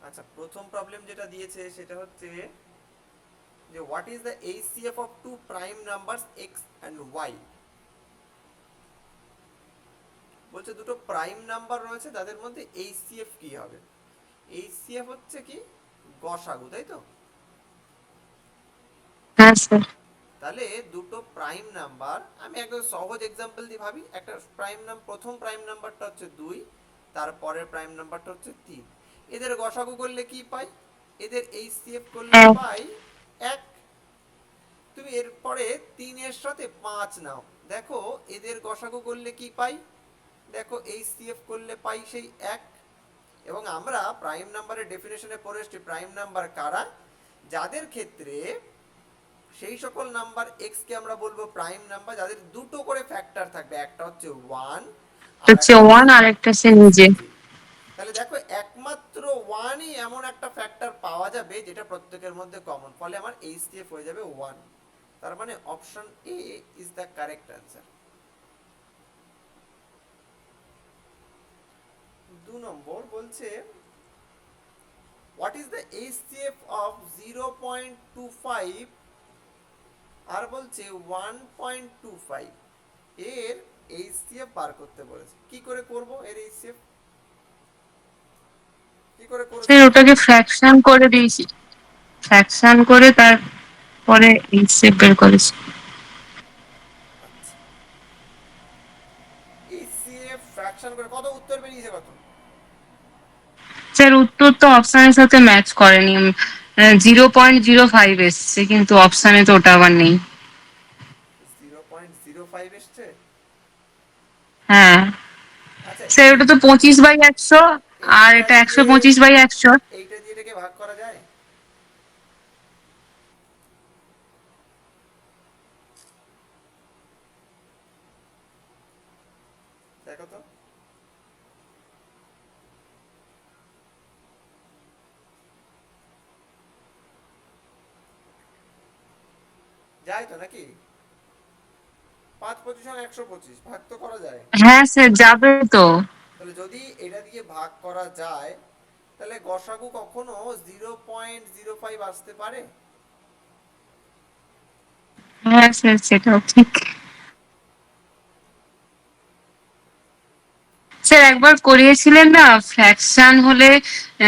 আচ্ছা, প্রথম প্রবলেম যেটা দিয়েছে সেটা হচ্ছে যে what is the HCF of two prime numbers X and Y. বলছে দুটো প্রাইম নাম্বার রয়েছে, তাদের মধ্যে এইচসিএফ কি হবে। এইচসিএফ হচ্ছে কি গসাগু, তাই তো? হ্যাঁ স্যার। তাহলে দুটো প্রাইম নাম্বার, আমি একদম সহজ এক্সাম্পল দিয়ে ভাবি। একটা প্রথম প্রাইম নাম্বারটা হচ্ছে 2, তারপরের প্রাইম নাম্বারটা হচ্ছে 3। এদের গসাগু করলে কি পাই? এদের এইচসিএফ করলে এক। পাই 1। তুমি এরপরে 3 এর সাথে 5 নাও, দেখো এদের গসাগু করলে কি পাই? দেখো এইচসিএফ করলে পাই সেই 1। এবং আমরা প্রাইম নাম্বারের ডেফিনেশনে পড়ে এসেছি প্রাইম নাম্বার কারা, যাদের ক্ষেত্রে সেই সকল নাম্বার এক্স কে আমরা বলবো প্রাইম নাম্বার যাদের দুটো করে ফ্যাক্টর থাকবে, একটা হচ্ছে 1 আর হচ্ছে একটা হচ্ছে ওয়ান আর একটা সে এক্স নিজে। নিজে। তাহলে দেখো একমাত্র 1ই এমন একটা ফ্যাক্টর পাওয়া যাবে যেটা প্রত্যেকের মধ্যে কমন, ফলে আমার এইচসিএফ হয়ে যাবে 1। তার মানে option A is the correct answer. 2 নম্বর বলছে what is the HCF of 0.25 আর বলছে 1.25, এর এইচসিএফ বার করতে বলেছে। কি করে করব এর এইচসিএফ, কি করে স্যার করেছিলাম ওটাকে আমরা? ফ্র্যাকশন করে দিয়েছি, ফ্র্যাকশন করে তারপরে হিসেব বের করেছি। আচ্ছা, এইচসিএফ ফ্র্যাকশন করে কত উত্তর বেরিয়েছে কত? স্যার উত্তর তো অপশনের সাথে ম্যাচ করেনি। 0.05 এসছে, কিন্তু অপশনে তো ওটা আবার নেই। 0.05 এসছে। হ্যাঁ আচ্ছা, স্যার, ওটা তো 25/100, আর এইটা এটা একশো দিয়ে পঁচিশ বাই একশো এইটা দিয়ে এটাকে ভাগ করা যায়? দেখো তো। যায় তো নাকি? 5 25 125 ভাগ তো করা যায়। হ্যাঁ স্যার, যাবে তো। তাহলে যদি এটা দিয়ে ভাগ করা যায়, তাহলে গসাগু কখনো 0.05 আসতে পারে? হ্যাঁ স্যার, সেটাও ঠিক। স্যার একবার করিয়েছিলেন না, ফ্র্যাকশন হলে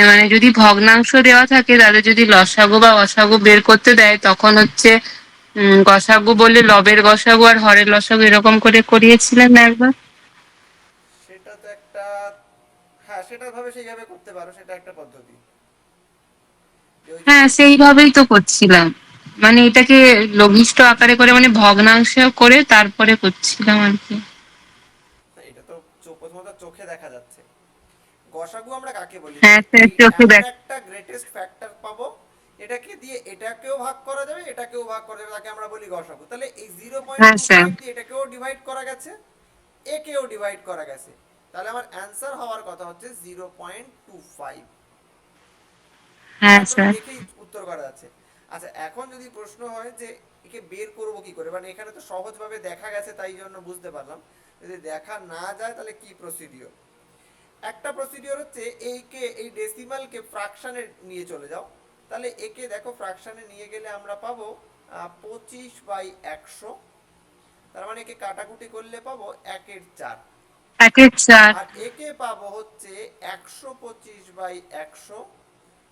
মানে যদি ভগ্নাংশ দেওয়া থাকে তাদের যদি লসাগু বা অসাগু বের করতে দেয়, তখন হচ্ছে গসাগু বললে লবের গসাগু আর হরের লসাগু এরকম করে করিয়েছিলেন না একবার। সেটা তো একটা, হ্যাঁ সেটা ভাবে সেইভাবে করতে পারো, সেটা একটা পদ্ধতি। যে ওই যে হ্যাঁ সেইভাবেই তো করছিলাম, মানে এটাকে লঘিষ্ঠ আকারে করে মানে ভগ্নাংশ করে তারপরে করছিলাম আর কি। এটা তো প্রথমত চোখে দেখা যাচ্ছে। গসাগু আমরা কাকে বলি, যে হ্যাঁ স্যার, এই চোখে এমন দেখ। একটা গ্রেটেস্ট ফ্যাক্টর পাবো এটাকে দিয়ে এটাকেও ভাগ করা যাবে এটাকেও ভাগ করা যাবে, তাকে আমরা বলি গসাগু। তাহলে এই জিরো পয়েন্ট হ্যাঁ টু স্যার। ফাইভ দিয়ে এটাকেও ডিভাইড করা গেছে, একেও ডিভাইড করা গেছে। তাহলে আমার অ্যান্সার হওয়ার কথা হচ্ছে 0.25। হ্যাঁ একদম স্যার। দেখেই উত্তর করা যাচ্ছে। আচ্ছা, এখন যদি প্রশ্ন হয় যে একে বের করব কি করে, মানে এখানে তো সহজভাবে দেখা গেছে তাই জন্য বুঝতে পারলাম, যদি দেখা না যায় তাহলে কি প্রসিডিওর। একটা প্রসিডিওর হচ্ছে এই ডেসিমালকে ফ্র্যাকশনে নিয়ে চলে যাও। তাহলে একে দেখো ফ্র্যাকশনে নিয়ে গেলে আমরা পাবো 25/100। তার মানে একে কাটাকুটি করলে পাবো 1/4। প্যাকেট চার। আর একে পাবো হচ্ছে 125/100,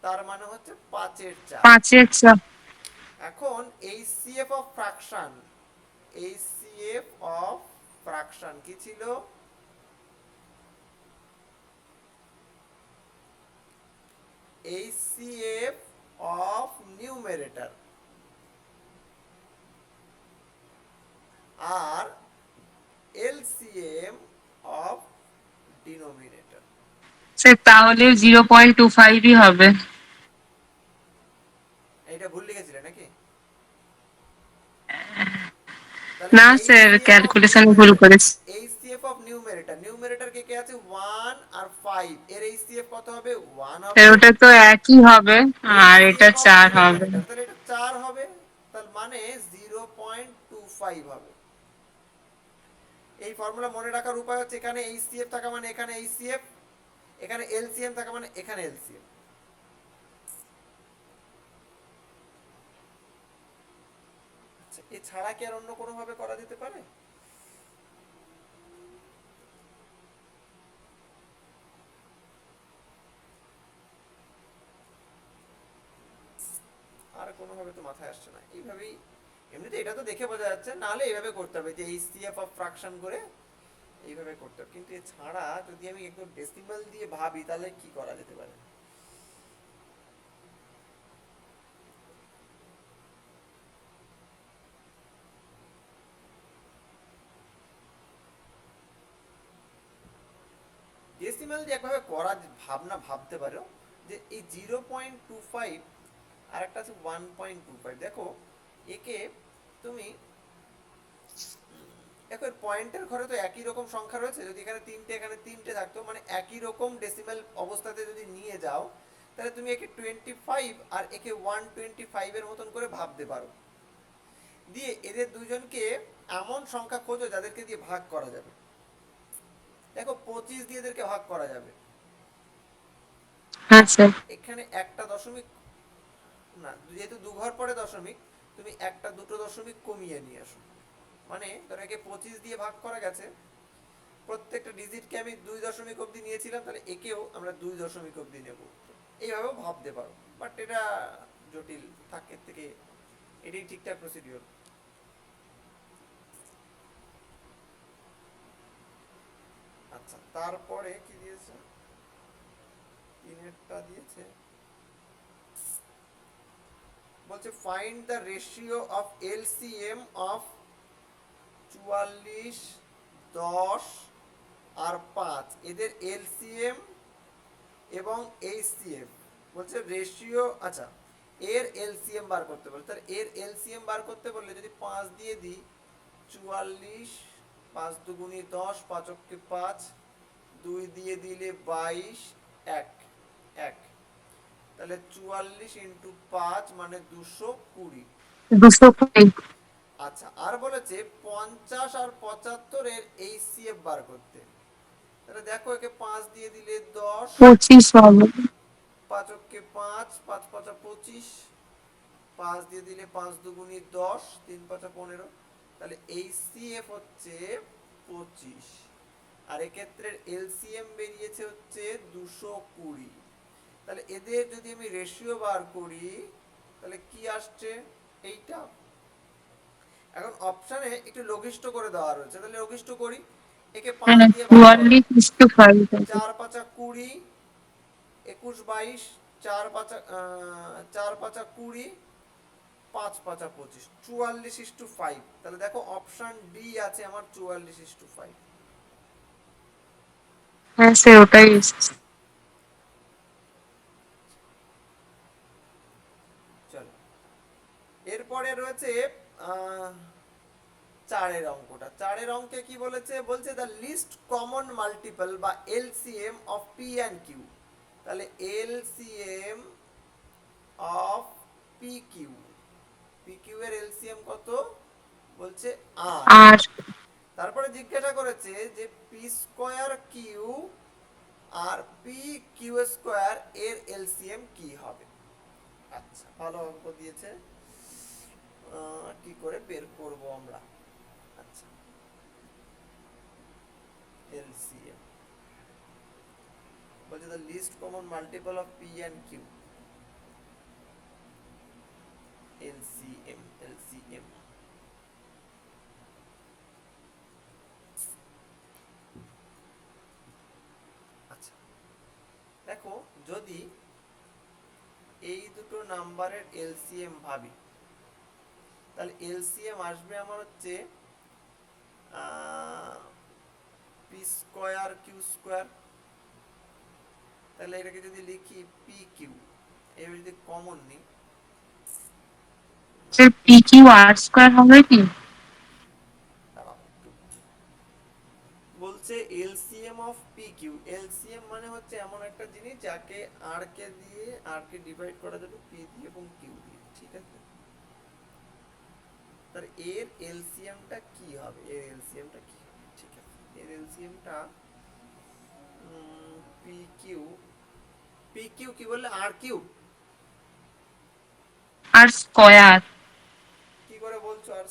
তার মানে হচ্ছে 5/4। 5/4। এখন HCF of fraction, HCF of fraction কি ছিল? এইচসিএফ অফ নিউমেরেটর আর এলসিএম অফ ডিনোমিনেটর। স্যার তাহলে 0.25ই হবে। এটা ভুল লিখেছিলে নাকি? তাহলে না স্যার, এইচসিএফ অফ ক্যালকুলেশনে ভুল নিউমেরেটর, করেছি। এইচসিএফ অফ নিউমেরেটর, নিউমেরেটর কে কে আছে 1 আর 5, এর এইচসিএফ কত হবে? 1 স্যার হবে। ওটা তো একই হবে, আর এটা এইচসিএফ অফ 4 হবে। ডিনোমিনেটর, তাহলে এটা 4 হবে। তার মানে 0.25 হবে। এই ফর্মুলা মনে রাখার উপায় হচ্ছে এখানে এইচসিএফ থাকা মানে এখানে এইচসিএফ, এখানে এলসিএম থাকা মানে এখানে এলসিএম। এছাড়া কি আর অন্য কোনো ভাবে করা যেতে পারে? আর কোনো ভাবে তো মাথায় আসছে না। এইভাবেই এমনিতে এটা তো দেখে বোঝা যাচ্ছে, নাহলে এইভাবে করতে হবে যে এইচসিএফ অফ ফ্র্যাকশন করে এইভাবে করতে হবে। কিন্তু এছাড়া যদি আমি একদম ডেসিমাল দিয়ে ভাবি তাহলে কি করা যেতে পারে? ডেসিমাল দিয়ে একভাবে করা ভাবতে পারো যে এই 0.25 আর একটা আছে 1.25। দেখো একে তুমি দেখো এর পয়েন্টের ঘরে তো একই রকম সংখ্যা রয়েছে, যদি এখানে তিনটে এখানে তিনটে থাকতো, মানে একই রকম ডেসিমাল অবস্থাতে যদি নিয়ে যাও, তাহলে তুমি একে 25 আর একে 125 এর মতন করে ভাবতে পারো। দিয়ে এদের দুজনকে এমন সংখ্যা খোঁজো যাদেরকে দিয়ে ভাগ করা যাবে। দেখো 25 দিয়ে এদেরকে ভাগ করা যাবে। হ্যাঁ স্যার। এখানে একটা দশমিক, না যেহেতু দু ঘর পরে দশমিক, তুমি একটা দুটো দশমিক কমিয়ে নিয়ে আসো। মানে ধরো একে 25 দিয়ে ভাগ করা গেছে, প্রত্যেকটা ডিজিটকে আমি 2 দশমিক অবধি নিয়েছিলাম, তাহলে একেও আমরা 2 দশমিক অবধি নেব। এইভাবেও ভাবতে পারো, বাট এটা জটিল থাকে থেকে, এটাই ঠিকঠাক প্রসিডিওর। আচ্ছা, তারপরে কি দিয়েছে? তিনেরটা দিয়েছে, বলছে find the ratio of LCM of 44, 10 আর 5, এদের এলসিএম এবং এইচসিএফ। বলছে রেশিও, আচ্ছা এর এলসিএম বার করতে বলে, তাহলে এর এলসিএম বার করতে বললে যদি 5 দিয়ে দিই, 44, 5 দুগুণী 10, 5 অক্ষে 5, 2 দিয়ে দিলে 22, 1 1, তাহলে 44 ইন্টু 5 মানে 220। 220। আচ্ছা, আর বলেছে 50 আর 75 এর এইচসিএফ বার করতে। তাহলে দেখো একে 5 দিয়ে দিলে 10, 25 হবে। 5 অক্ষে 5, 5 5 25, 5 দিয়ে দিলে 5 দুগুণী 10, 3 5 15, তাহলে এইচসিএফ হচ্ছে 25, আর এক্ষেত্রে এলসিএম বেরিয়েছে হচ্ছে 220। তাহলে এদের যদি আমি রেশিও বার করি তাহলে কি আসছে? এইটা। এখন অপশনে একটু লঘিষ্ঠ করে দেওয়া রয়েছে, তাহলে লঘিষ্ঠ করি। একে 5 হ্যাঁ, দিয়ে ভাগ করো, 44:5 হবে। 4 5 20, 21 22, 4 5 4 5 20, 5 5 25, 44:5। তাহলে দেখো অপশন ডি আছে আমার 44:5। হ্যাঁ স্যার, ওটাই এসেছে। চলো, এরপরে রয়েছে আহ, চারের অঙ্কটা। চারের অঙ্কে কি বলেছে? বলছে দ্য লিস্ট কমন মাল্টিপল বা LCM of P and Q. তাহলে LCM of P Q, P Q এর এলসিএম কত? বলছে 8। আর তারপরে জিজ্ঞাসা করেছে যে পি স্কয়ার কিউ আর পি কিউ স্কয়ার এর এলসিএম কি হবে। আচ্ছা, ভালো অঙ্ক দিয়েছে, কি করে বের করব আমরা? আচ্ছা, এলসিএম বলছে the least common multiple of P and Q, LCM LCM. আচ্ছা, দেখো যদি এই দুটো নাম্বারের এলসিএম ভাবি, তাহলে এলসিএম আসবে আমার হচ্ছে পি স্কয়ার কিউ স্কয়ার। তাহলে এটাকে যদি লিখি পি কিউ, এবার যদি কমন নিই, স্যার PQ² হবে কি? দাঁড়াও একটু। বলছে LCM of P Q, LCM মানে হচ্ছে এমন একটা জিনিস যাকে আর কে দিয়ে আর কে ডিভাইড করা যাবে পি দিয়ে এবং কিউ দিয়ে, ঠিক আছে? তাহলে এর এলসিএমটা কি হবে? এর এলসিএমটা কি হবে? ঠিক আছে, এর এলসিএমটা পি কিউ, পি কিউ কি বললে? আর কিউ? আর স্কয়ার। কি করে বলছো আর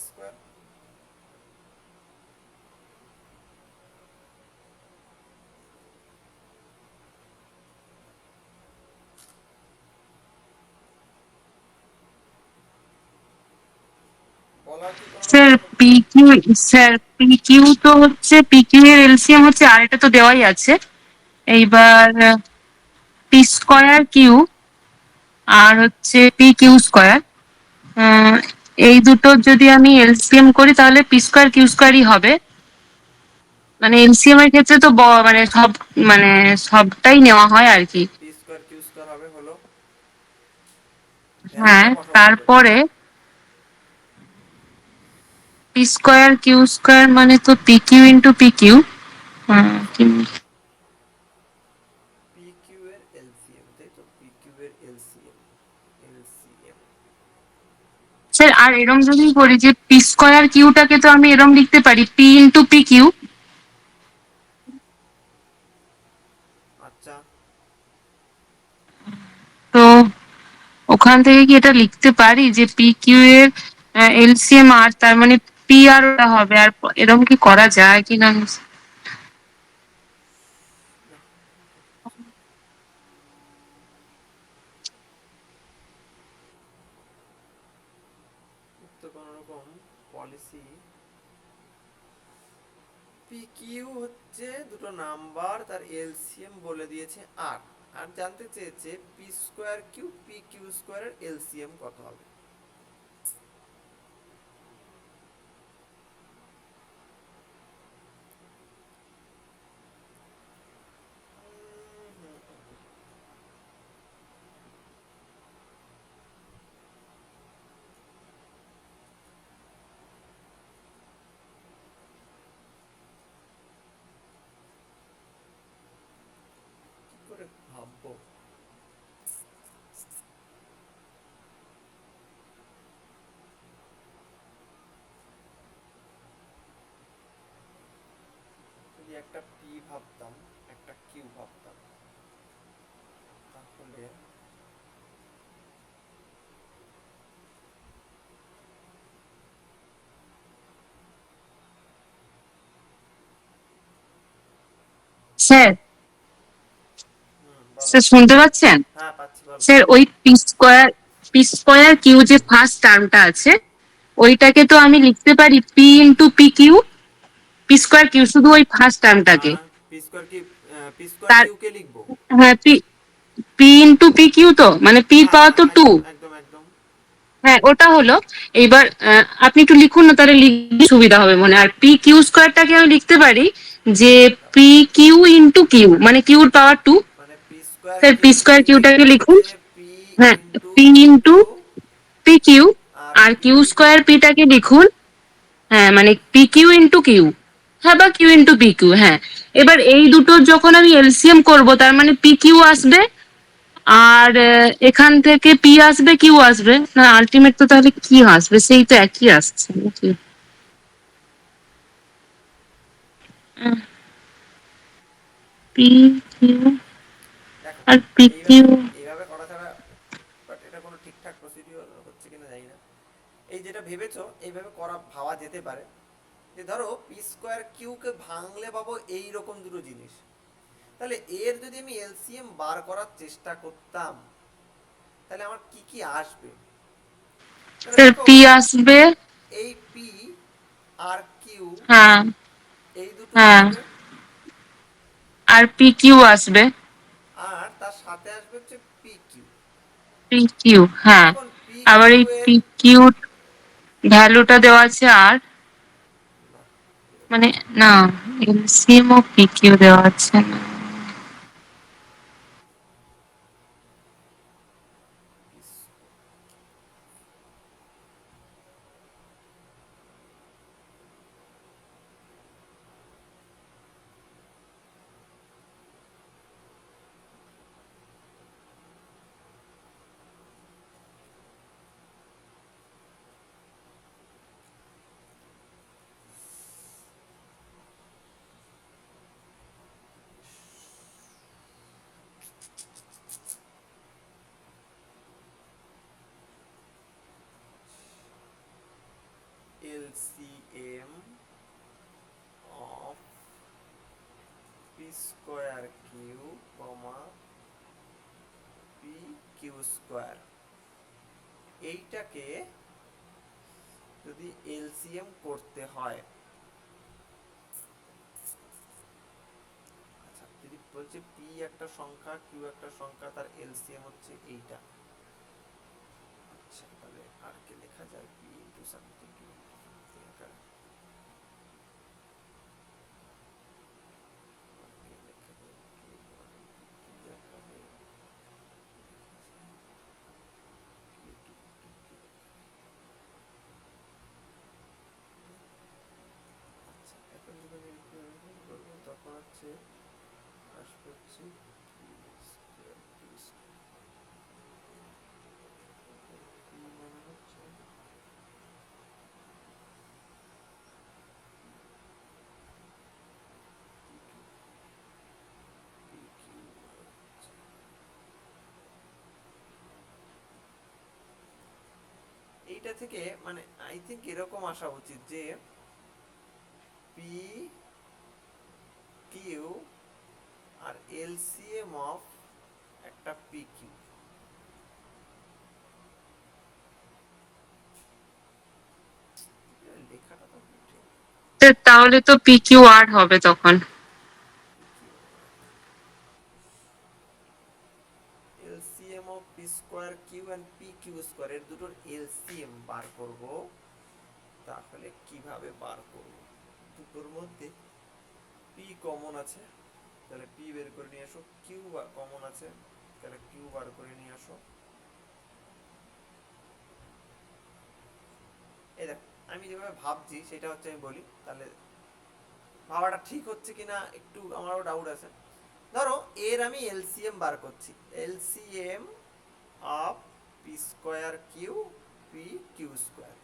sir P Q, sir P Q তো হচ্ছে, পি কিউ এর এলসিএম হচ্ছে, আর এটা তো দেওয়াই আছে। এইবার পি স্কোয়ার কিউ আর হচ্ছে পি কিউ স্কোয়ার, এই দুটো যদি আমি এলসিএম করি তাহলে পি স্কোয়ার কিউ স্কোয়ারই হবে। মানে এলসিএম এর ক্ষেত্রে তো মানে সব, মানে সবটাই নেওয়া হয় আর কি। পি স্কোয়ার কিউ স্কোয়ার হবে হলো, হ্যাঁ, ভ্যালুটা বসাবো কি করে? তারপরে পি স্কোয়ার কিউ স্কোয়ার মানে তো P Q into P Q. আচ্ছা, পি কিউ এর এলসিএম, তাই তো, পি কিউ এর এলসিএম, এলসিএম স্যার আর এরম যদি করি যে পি স্কোয়ার কিউটাকে তো আমি এরম লিখতে পারি পি ইন্টু পি কিউ। আচ্ছা, তো ওখান থেকে কি এটা লিখতে পারি যে পি কিউ এর এলসিএম আর, তার মানে পি আর ওটা হবে, আর এরকম কি করা যায় কি না? না, তো কোনো রকম পলিসি। পি কিউ হচ্ছে দুটো নাম্বার, তার এলসিএম বলে দিয়েছে আর, আর জানতে চেয়েছে P square Q P Q স্কোয়ারের এলসিএম কত হবে। কি করে ভাববো? যদি একটা পি ভাবতাম, একটা কিউ ভাবতাম, তাহলে স্যার, বলো। স্যার শুনতে পাচ্ছেন? হ্যাঁ, পাচ্ছি, বলো। স্যার ওই পি স্কোয়ার কিউ যে ফার্স্ট টার্মটা আছে, ওইটাকে তো আমি লিখতে পারি P into P Q, P square Q, শুধু ওই ফার্স্ট না টার্মটাকে। না, পি স্কোয়ার কি, পি স্কোয়ার তার, কিউ কে লিখবো? হ্যাঁ, P, P into P Q তো মানে পি হ্যাঁ পাওয়ার হ্যাঁ, তো টু। একদম একদম একদম। হ্যাঁ, ওটা হলো। এইবার আপনি একটু লিখুন না, তাহলে লিখতে সুবিধা হবে মনে। আর পি কিউ স্কোয়ারটাকে আমি লিখতে পারি যে পি কিউ ইন্টু কিউ, মানে কিউর পাওয়ার টু। মানে পি স্কোয়ার স্যার পি কিউকে স্কোয়ার কিউটাকে লিখবো লিখুন। যে পি হ্যাঁ, into P P into Q, P Q. আর আর পি কিউ স্কোয়ার পিটাকে লিখুন, হ্যাঁ, মানে পি কিউ ইন্টু কিউ, হ্যাঁ, বা কিউ ইন্টু পি কিউ, হ্যাঁ। এবার এই দুটোর যখন আমি এলসিএম করব, তার মানে পি কিউ আসবে, আর এখান থেকে পি আসবে, কিউ আসবে না, আলটিমেট তো তাহলে কি আসবে, সেই তো একই আসছে নাকি? পি কিউ দেখো, আর পি এইভাবে কিউ। এইভাবে করা ছাড়া, বাট এটা কোনো ঠিকঠাক প্রসিডিওর হচ্ছে কিনা জানি না। এই যেটা ভেবেছো এইভাবে করা, ভাবা যেতে পারে যে ধরো পি স্কোয়ার কিউকে ভাঙলে পাবো এই রকম দুটো জিনিস। তাহলে এর যদি আমি এলসিএম বার করার চেষ্টা করতাম, তাহলে আমার কি কি আসবে? তাহলে স্যার দেখো, পি আসবে, এই পি আর কিউ, হ্যাঁ এই দুটো হ্যাঁ, আসবে, আর পি কিউ আসবে, আর তার সাথে আসবে হচ্ছে পি কিউ। পি কিউ, হ্যাঁ। এখন পি আবার কিউ এই এর, পি কিউ ভ্যালুটা দেওয়া আছে আর, মানে না, এলসিএম ও পি কিউ দেওয়া আছে না। LCM of P square Q comma P Q square, এইটাকে যদি এলসিএম করতে হয়, আচ্ছা যদি বলছে পি একটা সংখ্যা কিউ একটা সংখ্যা, তার এলসিএম হচ্ছে এইটা, আচ্ছা তাহলে আর কে লেখা যায়, P into something Q into something আকারে আর কে লেখা যায়, কে মানে কি আকারে কে টু টু কে, আচ্ছা এখন যখন এরকম করবো তখন হচ্ছে আসবে হচ্ছে q square, q square p মানে হচ্ছে পি কিউ, এইটা থেকে মানে আই থিঙ্ক এরকম আসা উচিত যে পি কিউ আর এলসিএম অফ একটা পি কিউ, লেখাটা তো ঠিক, তাহলে তো পি কিউ আর হবে তখন। LCM of p square q and p Q square, এর দুটোর এলসিএম বার করব, তাহলে কিভাবে বার করব, দুটোর মধ্যে পি কমন আছে, তাহলে পি বের করে নিয়ে আসো, কিউ কমন আছে, তাহলে কিউ বার করে নিয়ে আসো। এই দেখ আমি যেভাবে ভাবছি সেটা হচ্ছে আমি বলি, তাহলে ভাবাটা ঠিক হচ্ছে কিনা একটু আমারও ডাউট আছে। ধরো এর আমি এলসিএম বার করছি, LCM of p square q P Q square,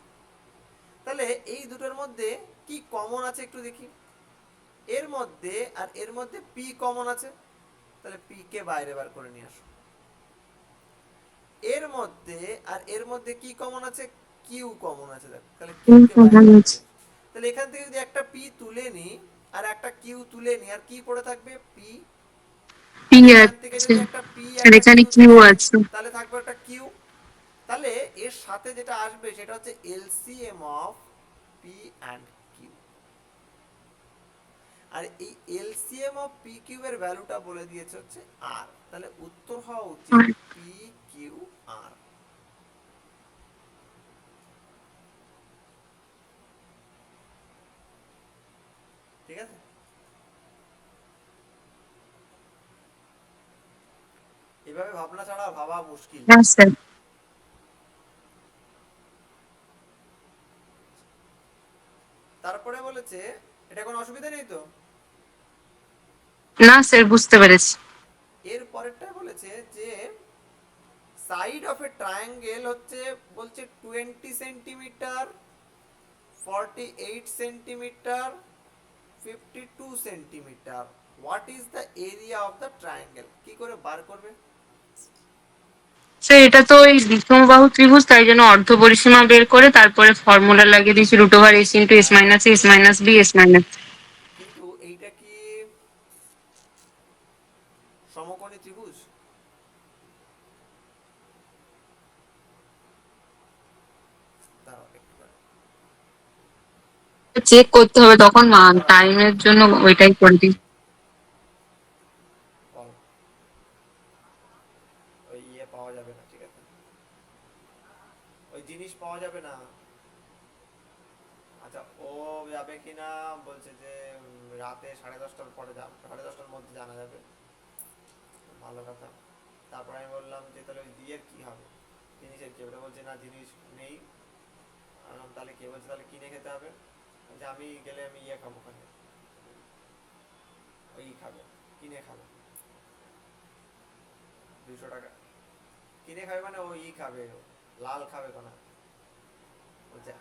তাহলে এই দুটোর মধ্যে কি কমন আছে একটু দেখি, এর মধ্যে আর এর মধ্যে পি কমন আছে, তাহলে পি কে বাইরে বার করে নিয়ে আসো। এর মধ্যে আর এর মধ্যে কি কমন আছে, কিউ কমন আছে, দেখ তাহলে কিউ কে বাইরে বার করে, তাহলে এখান থেকে যদি একটা পি তুলে নি আর একটা কিউ তুলে নি, আর কি পড়ে থাকবে পি, পি আর এখান থেকে আছে যদি একটা পি আর একটা এখানে কিউ কিউ তুলে নি আছে। তাহলে থাকবে একটা কিউ, তাহলে এর সাথে যেটা আসবে সেটা হচ্ছে LCM of P and Q, আর এই এলসিএম অফ পি কিউ এর ভ্যালুটা বলে দিয়েছে হচ্ছে আর, তাহলে উত্তর হওয়া উচিত পি কিউ আর। ঠিক আছে, এভাবে ভাবনা ছাড়া ভাবা মুশকিল। হ্যাঁ স্যার। তারপরে বলেছে, এটা কোনো অসুবিধা নেই তো, না স্যার, বুঝতে পেরেছি। এর পরেরটাই বলেছে যে সাইড অফ এ ট্রায়াঙ্গেল হচ্ছে, বলছে 20 centimetre, 48 centimetre, 52 centimetre, what is the area of the triangle, কি করে বার করবে? স্যার এটা তো ওই বিষমবাহু ত্রিভুজ, তাই জন্য অর্ধ পরিসীমা বের করে তারপরে ফর্মুলা লাগিয়ে দিয়েছি root over s into s হ্যাঁ মাইনাস এস কিন্তু মাইনাস বি এস মাইনাস। কিন্তু এইটা কি সমকোণী ত্রিভুজ? দাঁড়াও একটু দাঁড়াও, চেক করতে হবে তখন, দাঁড়াও দাঁড়াও টাইমের জন্য ওইটাই করে দিই। বল, ওই ইয়ে পাওয়া যাবে না, ঠিক আছে, ওই জিনিস পাওয়া যাবে না। আচ্ছা ও যাবে কিনা বলছে যে রাতে 10:30টার পরে, 10:30টার মধ্যে জানা যাবে, ভালো কথা। তারপর আমি বললাম যে তাহলে ওই বিয়ের কি হবে, জিনিসের কি হবে, বলছে না জিনিস নেই। তাহলে কে বলছে তাহলে কিনে খেতে হবে, যে আমি গেলে আমি ইয়ে খাবো, ওখানে ওই খাবে, কিনে খাবে, 200 টাকা কিনে খাবে, মানে ওই খাবে, লাল খাবে কোনা, বলছে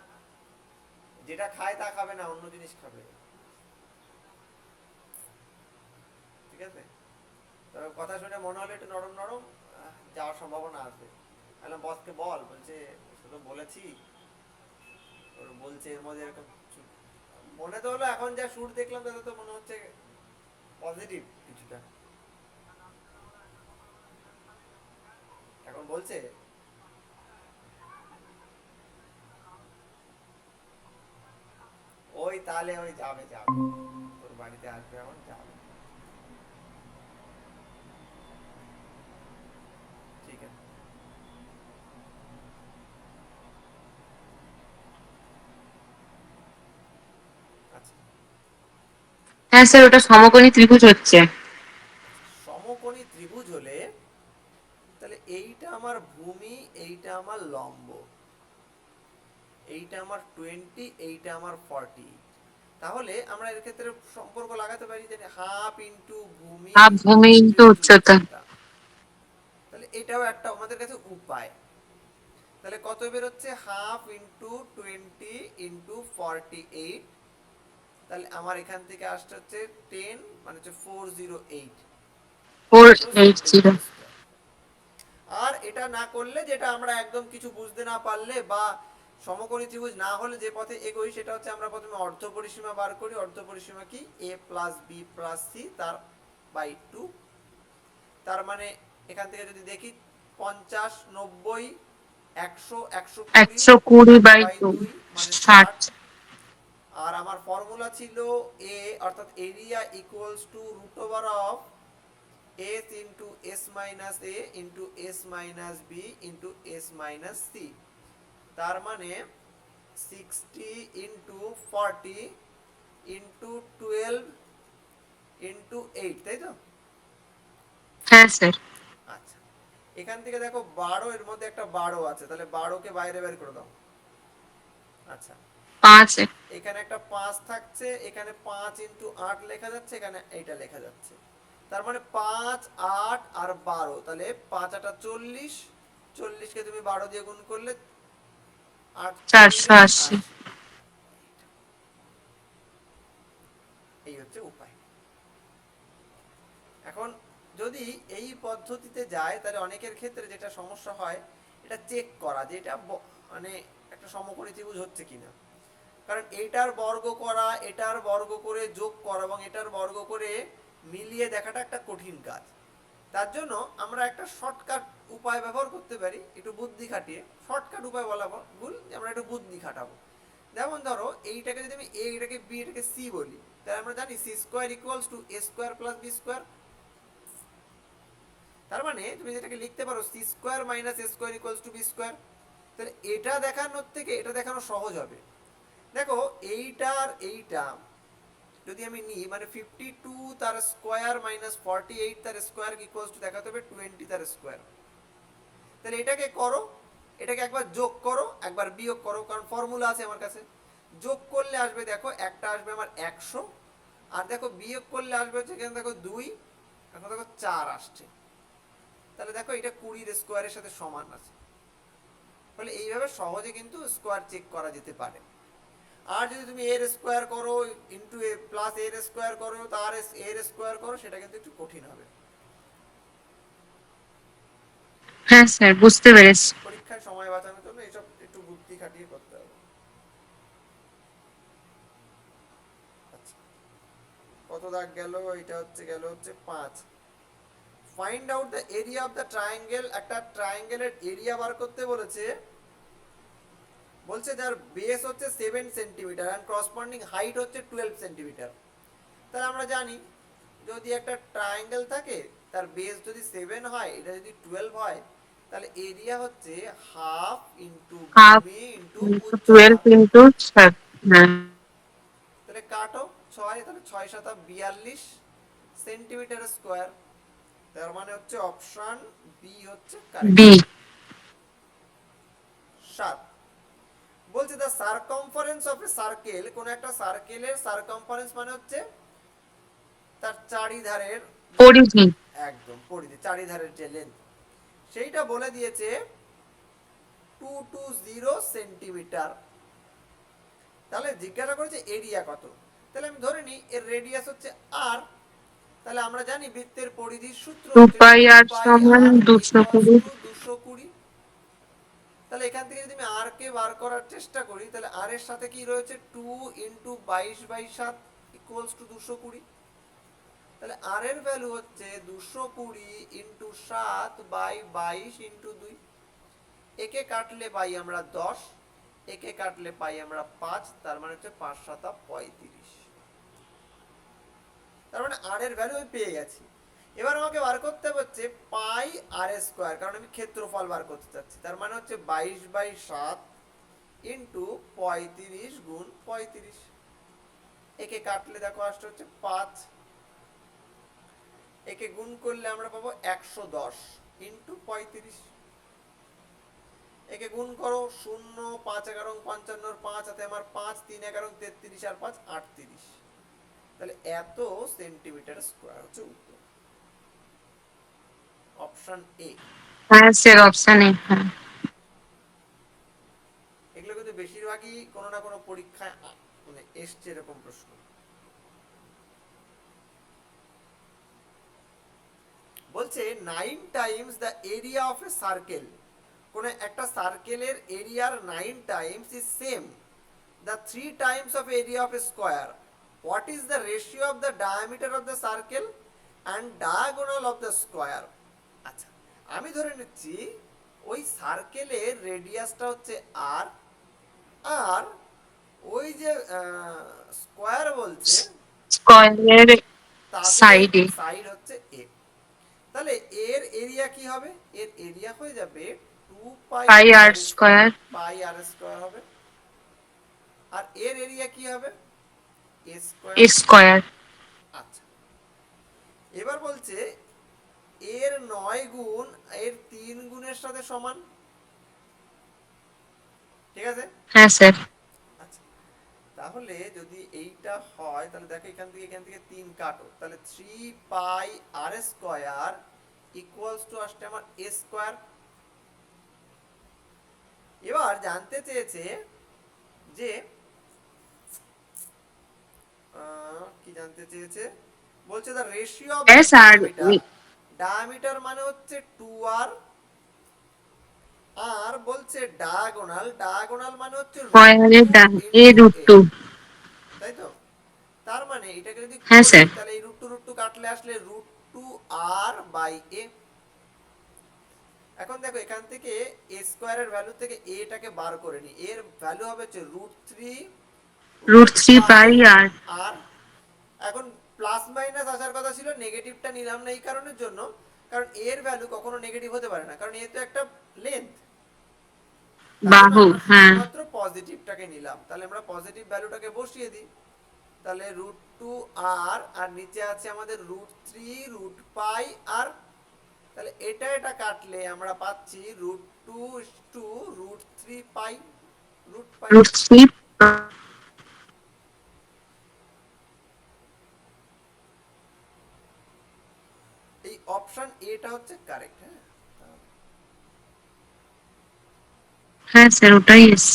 যেটা খায় তা খাবে না, অন্য জিনিস খাবে, ঠিক আছে। তবে কথা শুনে মনে হলো একটু নরম নরম, যাওয়ার সম্ভাবনা আছে। বললাম বসকে বল, বলছে শুধু বলেছি, ওর বলছে এর মধ্যে এরকম মনে তো হলো, এখন যা শুট দেখলাম তাতে তো মনে হচ্ছে পজিটিভ কিছুটা, এখন বলছে তাহলে ওই যাবে যাবে, তোর বাড়িতে আসবে এখন যাবে। ঠিক আছে। আচ্ছা হ্যাঁ স্যার, ওটা সমকোণী ত্রিভুজ হচ্ছে। আচ্ছা, সমকোণী ত্রিভুজ হলে তাহলে এইটা আমার ভূমি, এইটা আমার লম্ব, এইটা আমার 20, এইটা আমার 40। তাহলে আমরা এর ক্ষেত্রে সম্পর্ক লাগাতে পারি যে হাফ ইন্টু ভূমি হাফ ভূমি ইন্টু ইন্টু উচ্চতা। উচ্চতা। তাহলে এটাও একটা আমাদের কাছে উপায়। তাহলে কত বেরোচ্ছে, হাফ ইন্টু 20 ইন্টু 48। তাহলে আমার এখান থেকে আসতে হচ্ছে 10, মানে হচ্ছে 408 480। Centimetre square. আর এটা না করলে, যেটা আমরা একদম কিছু বুঝতে না পারলে বা সমকোণী ত্রিভুজ না হলে যে পথে এগোই, সেটা হচ্ছে আমরা প্রথমে অর্ধ পরিসীমা বার করি। অর্ধ পরিসীমা কি, a plus b plus c তার বাই 2। তার মানে এখান থেকে যদি দেখি 50, 90, 100, 120 বাই 120/2, দুই মানে 60। 60। আর আমার ফর্মুলা ছিল এ, অর্থাৎ area equals to root over of s into s minus a into s minus b into s minus c. তার মানে 60 ইন্টু 40 ইন্টু 12 ইন্টু 8, তাই তো? হ্যাঁ স্যার। আচ্ছা, এখান থেকে দেখো 12, এর মধ্যে একটা 12 আছে, তাহলে 12কে বাইরে বের করে দাও। আচ্ছা, 5। এখানে একটা 5 থাকছে, এখানে 5 ইন্টু 8 লেখা যাচ্ছে, এখানে এইটা লেখা যাচ্ছে। তার মানে 5, 8 আর 12, তাহলে 5 8 40, 40কে তুমি 12 দিয়ে গুণ করলে 8 40 480। 80। এই হচ্ছে উপায়। এখন যদি এই পদ্ধতিতে যায়, তাহলে অনেকের ক্ষেত্রে যেটা সমস্যা হয়, এটা চেক করা যে এটা মানে একটা সমকোণী ত্রিভুজ হচ্ছে কিনা। কারণ এটার বর্গ করা, এটার বর্গ করে যোগ করা এবং এটার বর্গ করে মিলিয়ে দেখাটা একটা কঠিন কাজ। তার জন্য আমরা একটা শর্টকাট উপায় ব্যবহার করতে পারি, একটু বুদ্ধি খাটিয়ে। শর্টকাট উপায় বলা ভুল, আমরা একটু বুদ্ধি খাটাবো। যেমন ধরো এইটাকে যদি আমি এ, এটাকে বি, এটাকে সি বলি, তাহলে আমরা জানি c square equals to a square plus b square. তার মানে তুমি যেটাকে লিখতে পারো c square minus a square equals to b square. তাহলে এটা দেখানোর থেকে এটা দেখানো সহজ হবে। দেখো এইটার এইটা যদি আমি নিই, মানে 52 তার স্কোয়ার মাইনাস 48 তার স্কোয়ার ইকুয়ালস টু দেখাতে হবে 20 তার স্কোয়ার। তাহলে এটাকে করো, এটাকে একবার যোগ করো, একবার বিয়োগ করো, কারণ ফর্মুলা আছে আমার কাছে। যোগ করলে আসবে, দেখো একটা আসবে আমার 100, আর দেখো বিয়োগ করলে আসবে হচ্ছে এখানে দেখো 2, এখন দেখো 4 আসছে। তাহলে দেখো এটা 20 স্কোয়ারের সাথে সমান আছে। ফলে এইভাবে সহজে কিন্তু স্কোয়ার চেক করা যেতে পারে। আর যদি তুমি এর স্কোয়ার করো ইন্টু এ প্লাস এর স্কোয়ার করো, তার এর স্কোয়ার করো, সেটা কিন্তু একটু কঠিন হবে। হ্যাঁ স্যার, বুঝতে পেরেছি। পরীক্ষায় সময় বাঁচানোর জন্য এসব একটু বুদ্ধি খাটিয়ে করতে হবে। আচ্ছা, কত দাগ গেল, এটা হচ্ছে গেল হচ্ছে 5। Find out the area of the triangle. একটা ট্রায়াঙ্গেলের এরিয়া বার করতে বলেছে। বলছে যার বেস হচ্ছে 7 সেন্টিমিটার এন্ড করসপন্ডিং হাইট হচ্ছে 12 সেন্টিমিটার। তাহলে আমরা জানি যদি একটা ট্রায়াঙ্গেল থাকে, তার বেস যদি 7 হয়, এটা যদি 12 হয়, তাহলে এরিয়া হচ্ছে হাফ ইন্টু হাফ ভূমি ইন্টু ইন্টু উচ্চতা। 12 ইন্টু 7। হ্যাঁ। তাহলে কাটো 6, তাহলে 6 7 42 সেন্টিমিটার স্কোয়ার। তার মানে হচ্ছে অপশন বি হচ্ছে কারেক্ট। বি। 7 বলছে দ্য সারকমফারেন্স অফ এ সার্কেল। কোন একটা সার্কেলের সারকমফারেন্স মানে হচ্ছে তার চারিধারের, পরিধি। একদম পরিধি, চারিধারের যে লেন্থ, সেইটা বলে দিয়েছে 220 সেন্টিমিটার। তাহলে জিজ্ঞাসা করেছে এরিয়া কত। তাহলে আমি ধরে নিই এর রেডিয়াস হচ্ছে আর। তাহলে আমরা জানি বৃত্তের পরিধির সূত্র 2 হচ্ছে পাই 2 আর পাই সমান আর ইকুয়ালস 220। টু 220। তাহলে এখান থেকে যদি আমি আর কে বার করার চেষ্টা করি, তাহলে আর এর সাথে কি রয়েছে 2 ইন্টু 22/7 ইকুয়ালস টু 220। তাহলে আর এর ভ্যালু হচ্ছে 220 ইন্টু 7 বাই 22 ইন্টু 2। একে কাটলে পাই আমরা 10, একে কাটলে পাই আমরা 5, তার মানে হচ্ছে 5 7 35। তার মানে আর এর ভ্যালু আমি পেয়ে গেছি। এবার আমাকে বার করতে হচ্ছে পাই আর স্কোয়ার, কারণ আমি ক্ষেত্রফল বার করতে চাচ্ছি। তার মানে হচ্ছে 22/7 ইন্টু 35 গুণ 35। একে কাটলে দেখো আসছে হচ্ছে 5, একে গুণ করলে আমরা পাবো 110 ইন্টু 35। একে গুণ করো, 0 5 11 55 5 হাতে আমার 5 3 11 33 আর 5 38। তাহলে এত সেন্টিমিটার স্কোয়ার হচ্ছে উত্তর, অপশন এ। হ্যাঁ স্যার, অপশন এ। হ্যাঁ এগুলো কিন্তু বেশিরভাগই কোনো না কোনো পরীক্ষায় মানে এসছে এরকম প্রশ্ন। বলছে 9 Times the area of A circle, কোন একটা সার্কেলের এরিয়ার 9 Times is same the 3 Times of area of a square, what is the ratio of the diameter of the circle and diagonal of the square. আচ্ছা, আমি ধরে নিচ্ছি ওই সার্কেলের রেডিয়াসটা হচ্ছে আর, আর ওই যে স্কোয়ার বলছে স্কয়ারের তাদের সাইডে সাইড হচ্ছে এ। তাহলে এর এরিয়া কি হবে? এর এরিয়া হয়ে যাবে 2 পাই পাই আর আর স্কয়ার পাই আর স্কয়ার হবে। আর এর এরিয়া কি হবে? এ স্কয়ার। স্কয়ার। আচ্ছা, এবার বলছে এর 9 গুণ এর 3 গুণের সাথে সমান, ঠিক আছে? হ্যাঁ স্যার। আচ্ছা, তাহলে যদি এইটা হয় তাহলে দেখো এখান থেকে 3 কাটো, তাহলে 3 পাই আর স্কয়ার ইকুয়ালস টু আসছে আমার এ স্কয়ার। এবার জানতে চেয়েছে যে কি জানতে চেয়েছে, বলছে the ratio of the s আর ডায়ামিটার, ডায়ামিটার মানে হচ্ছে 2r, আর বলছে ডায়াগোনাল, ডায়াগোনাল মানে হচ্ছে স্কয়ারের এ √2 রুট a, টু। তাই তো? তার মানে এটাকে যদি হ্যাঁ করি স্যার। তাহলে এই √2 কাটলে আসলে √2r/a। এখন দেখো এখান থেকে এ স্কয়ারের ভ্যালু থেকে এটাকে বার করে নি, এর ভ্যালু হবে হচ্ছে √3 √3 পাই আর। আর। এখন প্লাস মাইনাস আসার কথা ছিল, নেগেটিভটা নিলাম না এই কারণের জন্য, কারণ এর ভ্যালু কখনো নেগেটিভ হতে পারে না, কারণ এ তো একটা লেন্থ। তার জন্য বাহু। আমরা হ্যাঁ শুধুমাত্র পজিটিভটাকে নিলাম। তাহলে আমরা পজিটিভ ভ্যালুটাকে বসিয়ে দিই। তাহলে √2r আর নিচে আছে আমাদের √3 √পাই আর। তাহলে এটা কাটলে আমরা পাচ্ছি √2 টু √3 পাই, √পাই। √3। এই অপশন এটা হচ্ছে কারেক্ট। হ্যাঁ, হ্যাঁ স্যার, ওটাই এস।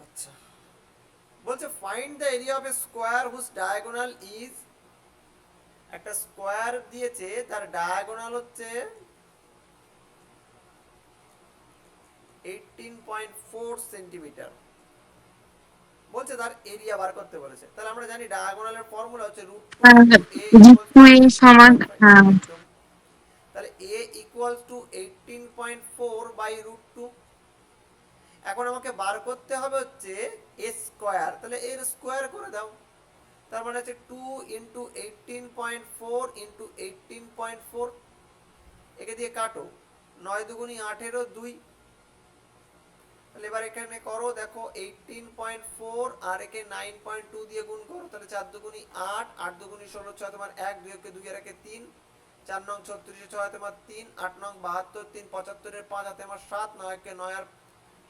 আচ্ছা, বলছে find the area of a square whose diagonal is, একটা স্কোয়ার দিয়েছে তার ডায়াগোনাল হচ্ছে 18.4 সেন্টিমিটার, বলছে তার এরিয়া বার করতে বলেছে। তাহলে আমরা জানি ডায়াগোনালের ফর্মুলা হচ্ছে √2 ইন্টু a ইকুয়ালস টু √2 এ সমান। 18.5। হ্যাঁ একদম। তাহলে a ইকুয়ালস টু 18.4/√2। এখন আমাকে বার করতে হবে হচ্ছে এ স্কোয়ার, তাহলে এর স্কোয়ার করে দাও। তার মানে হচ্ছে 2 ইন্টু 18.4 ইন্টু 18.4, একে দিয়ে কাটো, 9 দুগুনি 18 2। তাহলে এবার এখানে করো, দেখো 18.4 আর একে 9.2 দিয়ে গুণ করো, তাহলে 4 দুগুনি 8, 8 দুগুনি 16, 6 তোমার 1, 2 কে 2 এর একে 3, 4 নং 36, 6 তোমার 3, 8 নং 72, 3 75 এর 5 হাতে আমার 7, 9 কে 9 আর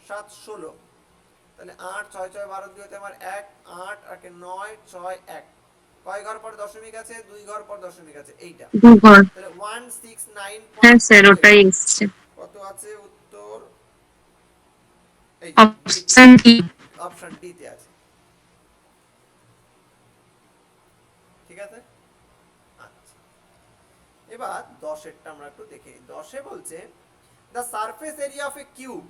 7 16। তাহলে 8 6 6 12 2 হাতে আমার 1, 8 আর কে 9 6 1। কয় ঘর পর দশমিক আছে? 2 ঘর পর দশমিক আছে, এইটা। 2 ঘর। তাহলে হ্যাঁ স্যার, 169.28। ওটাই এসছে। কত আছে উত্তর? এই যে অপশন ডি। অপশন ডি তে আছে, ঠিক আছে। আচ্ছা, এবার 10 এরটা আমরা একটু দেখে নিই। 10 এ বলছে the surface area of A cube,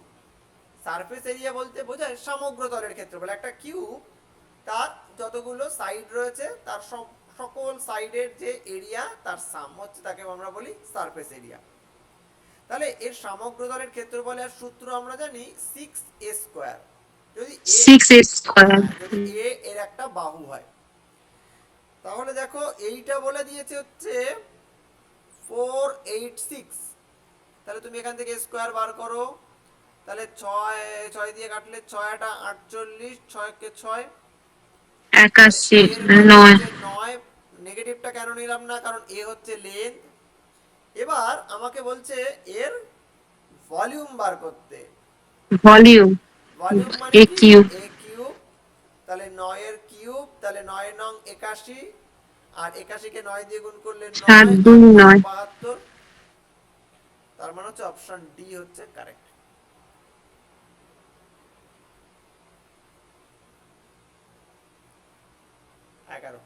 surface area বলতে বোঝায় সমগ্র তলের ক্ষেত্রফল। একটা কিউব তার যতগুলো সাইড রয়েছে তার সকল সাইডের যে এরিয়া তার সাম হচ্ছে, তাকে আমরা বলি সারফেস এরিয়া। তাহলে এর সমগ্র দলের ক্ষেত্রফলের সূত্র আমরা জানি 6a²। যদি এ 6a²। যদি এ এর একটা বাহু হয়, তাহলে দেখো এইটা বলে দিয়েছে হচ্ছে 486। তাহলে তুমি এখান থেকে স্কোয়ার বার করো, তাহলে 6 দিয়ে কাটলে 6 48, 6 81। এর ভ্যালু 9। হচ্ছে 9। নেগেটিভটা কেন নিলাম না, কারণ এ হচ্ছে লেন্থ। এবার আমাকে বলছে এর ভলিউম বার করতে। ভলিউম ভলিউম মানে a কি, কিউব। এ কিউব। তাহলে 9 এর কিউব, তাহলে 9 নং 81, আর 81 কে 9 দিয়ে গুণ করলে 7 9 2 8 9। 72। তার মানে হচ্ছে অপশন ডি হচ্ছে কারেক্ট। 11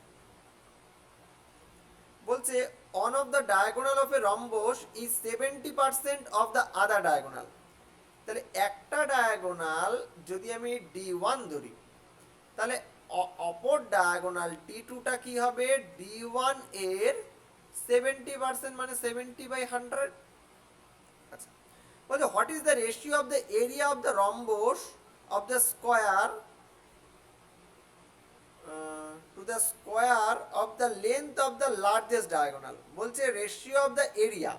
বলছে one of the diagonal of a rhombus is 70% of the other diagonal। তাহলে একটা ডায়াগোনাল যদি আমি D1 ধরি, তাহলে অপর ডায়াগোনাল D2 টা কি হবে, D1 এর 70% মানে 70/100। আচ্ছা, বলছে what is the ratio of the area of the rhombus of the square to the square of the length of the largest diagonal. বলছে রেশিও অফ দ্য এরিয়া,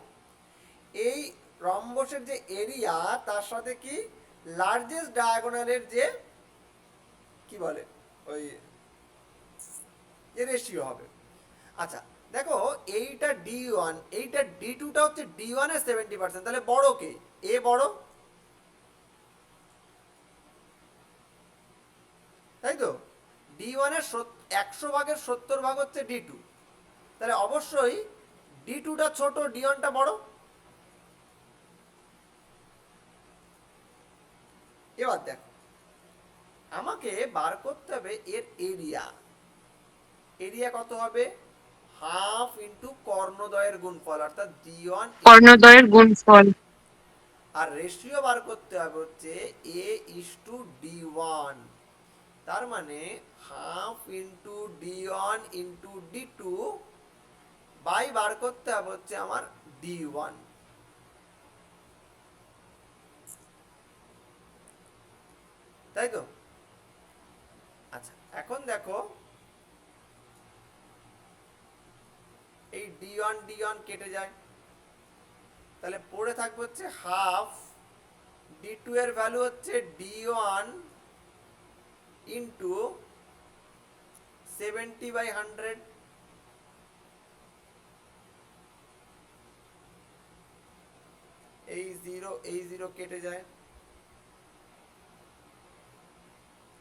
এই রম্বসের যে এরিয়া তার সাথে কি লার্জেস্ট ডায়াগোনালের যে কি বলে ওই রেশিও হবে। আচ্ছা দেখো, এইটা D1, এইটা D2 টা হচ্ছে D1 এর 70%, তাহলে বড় কে, এ বড়, তাই তো। D1 এর 100 ভাগের 70 ভাগ হচ্ছে D2, তাহলে অবশ্যই D2 টা ছোট, D1 টা বড়। এবার দেখো আমাকে বার করতে হবে এর এরিয়া। এরিয়া কত হবে, হাফ ইন্টু কর্ণদ্বয়ের গুণফল অর্থাৎ D1। কর্ণদ্বয়ের গুণফল। আর রেশিও বার করতে হবে হচ্ছে A:D1। তার মানে half into D1 into D2 by bar করতে হবে হচ্ছে আমার D1। তাই তো। আচ্ছা এখন দেখো এই D1 D1 কেটে যায়, তাহলে পড়ে থাকবে হচ্ছে হাফ। D2 এর ভ্যালু হচ্ছে D1 ইন্টু 70/100। এই জিরো কেটে যায়,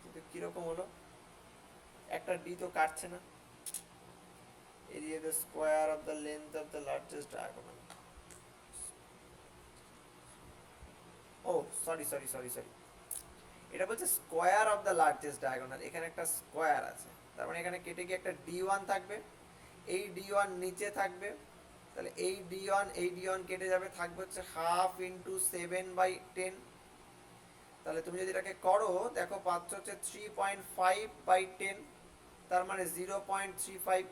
কিন্তু কিরকম হলো, একটা ডি তো কাটছে না। Area the square of the length of the largest diagonal. Oh sorry sorry sorry sorry, এটা বলছে square of the largest diagonal, এখানে একটা স্কোয়ার আছে, তার মানে এখানে কেটে গিয়ে একটা D1 থাকবে, এই D1 নিচে থাকবে, তাহলে এই D1 কেটে যাবে, থাকবে হচ্ছে হাফ ইন্টু 7/10। তাহলে তুমি যদি এটাকে করো দেখো পাচ্ছ হচ্ছে 3.5/10, তার মানে 0.35।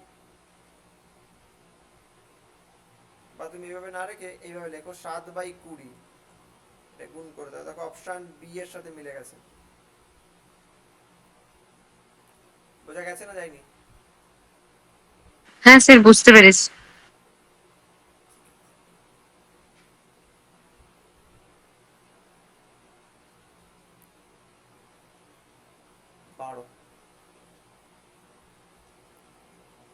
বা তুমি এইভাবে না রেখে এইভাবে লেখো 7/20, এটা গুণ করে দাও, দেখো অপশন বি এর সাথে মিলে গেছে। বোঝা গেছে না যায়নি? হ্যাঁ স্যার, বুঝতে পেরেছি। 12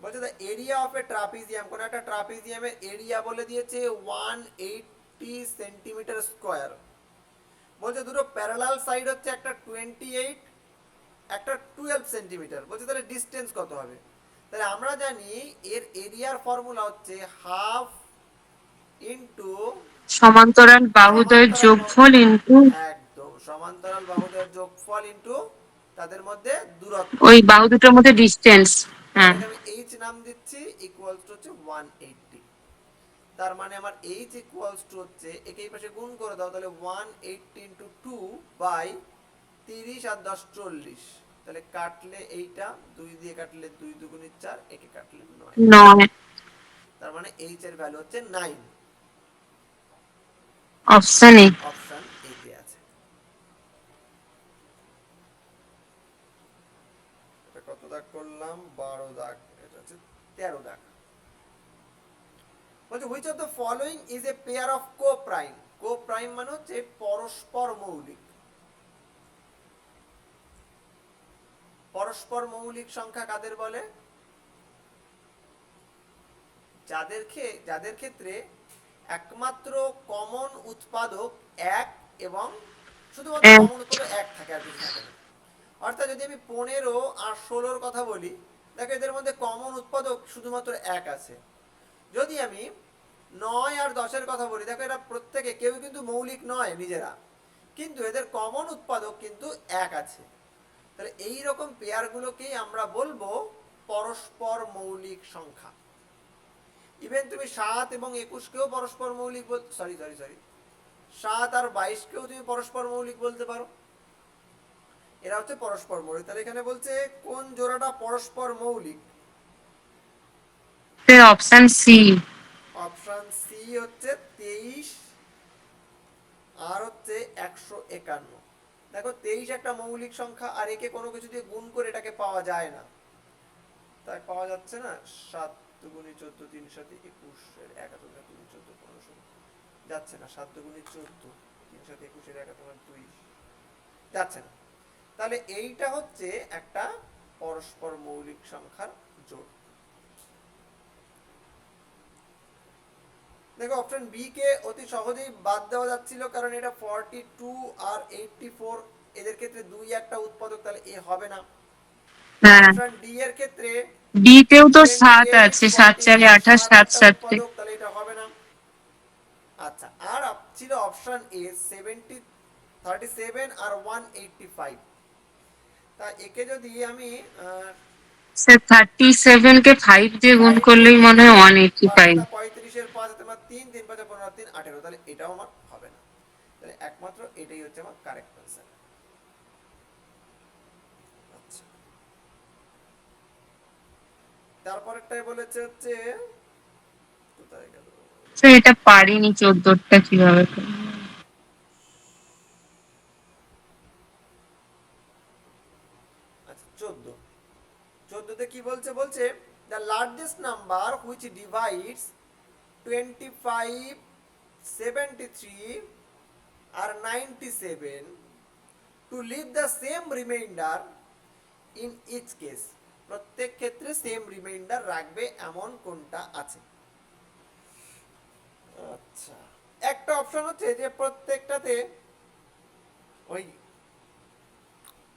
বলছে the area of A trapezium, কোন একটা ট্রাপিজিয়ামের এরিয়া বলে দিয়েছে 180 সেন্টিমিটার স্কোয়ার। বলছে দুটো প্যারালাল সাইড হচ্ছে একটা 28, একটা 12 সেন্টিমিটার। বলছে তাহলে ডিসটেন্স কত হবে। তাহলে আমরা জানি এর এরিয়ার ফর্মুলা হচ্ছে হাফ ইন্টু সমান্তরাল বাহুদ্বয়ের সমান্তরাল যোগফল ইন্টু একদম সমান্তরাল বাহুদের যোগফল ইন্টু তাদের মধ্যে দূরত্ব। ওই বাহু দুটোর মধ্যে ডিস্টেন্স। হ্যাঁ। এটাকে আমি এইচ নাম দিচ্ছি, ইকুয়ালস টু হচ্ছে 180। তার মানে আমার এইচ ইকুয়ালস টু হচ্ছে, একে এই পাশে গুণ করে দাও, তাহলে 180 ইন্টু 2 বাই 30 আর 10 40, তাহলে কাটলে এইটা 2 দিয়ে কাটলে 2 দুগুণে 4, একে কাটলে 9। 9। তার মানে এইচ এর ভ্যালু হচ্ছে 9। Option A. অপশন এ তে আছে। এটা কত দাগ করলাম? 12 দাগ। এটা হচ্ছে 13 দাগ। বলছে which of the following is a pair of co-prime? Co-prime মানে হচ্ছে পরস্পর মৌলিক। পরস্পর মৌলিক সংখ্যা কাদের বলে? যাদের ক্ষেত্রে একমাত্র কমন উৎপাদক 1 এবং শুধুমাত্র কমন উৎপাদক 1 থাকে, আর কিছু থাকে না। অর্থাৎ যদি আমি 15 আর 16 কথা বলি, দেখো এদের মধ্যে কমন উৎপাদক শুধুমাত্র 1 আছে। যদি আমি 9 আর 10 কথা বলি, দেখো এরা প্রত্যেকে কেউ কিন্তু মৌলিক নয় নিজেরা, কিন্তু এদের কমন উৎপাদক কিন্তু 1 আছে। তাহলে এই রকম পেয়ারগুলোকেই আমরা বলবো পরস্পর মৌলিক সংখ্যা। ইভেন তুমি 7 এবং 21 কেও পরস্পর মৌলিক সরি 7 আর 22 কেও তুমি পরস্পর মৌলিক বলতে পারো। এরা হচ্ছে পরস্পর মৌলিক। তাহলে এখানে বলছে কোন জোড়াটা পরস্পর মৌলিক? Option C. অপশন সি হচ্ছে 23 আর হচ্ছে 151। দেখো 23 একটা মৌলিক সংখ্যা, আর একে কোনো কিছু দিয়ে গুণ করে এটাকে পাওয়া যায় না, তাই পাওয়া যাচ্ছে না। 7 দুগুণে 14, 3 7 21 এর 1 3 14 15 যাচ্ছে না। 7 দুগুণে 14, 3 7 21 এর 1 2 যাচ্ছে না। তাহলে এইটা হচ্ছে একটা পরস্পর মৌলিক সংখ্যার জোড়। দেখো অপশন বি কে অতি সহজেই বাদ দেওয়া যাচ্ছিল, কারণ এটা 42 আর 84 এদের ক্ষেত্রে 2 একটা উৎপাদক, তাহলে এ হবে না। হ্যাঁ, অপশন ডি এর ক্ষেত্রে ডি তেও তো 7 28 আছে, 7 4 49 28, 7 7 একটা 7 উৎপাদক, তাহলে এটা হবে না। আচ্ছা, আর ছিল অপশন এ 70 37 আর 185। তা একে যদি আমি স্যার 37 কে 5 দিয়ে গুণ 5 দিয়ে করলেই গুণ মনে হয় করি, 185। 35 এর 5 তোমার 3 3 5 15 3 18, তাহলে এটাও আমার হবে না। তাহলে একমাত্র এটাই হচ্ছে আমার কারেক্ট আনসার। আচ্ছা, তারপরেরটাই বলেছে হচ্ছে কোথায় গেল? স্যার এটা পারিনি, 14টা কিভাবে করব? আচ্ছা 14 তে কি বলছে? বলছে the largest number which divides 25 73 R 97 to leave the same remainder in each case। প্রত্যেক ক্ষেত্রে সেম রিমাইন্ডার রাখবে এমন কোনটা আছে? আচ্ছা, একটা অপশন হচ্ছে যে প্রত্যেকটাতে ওই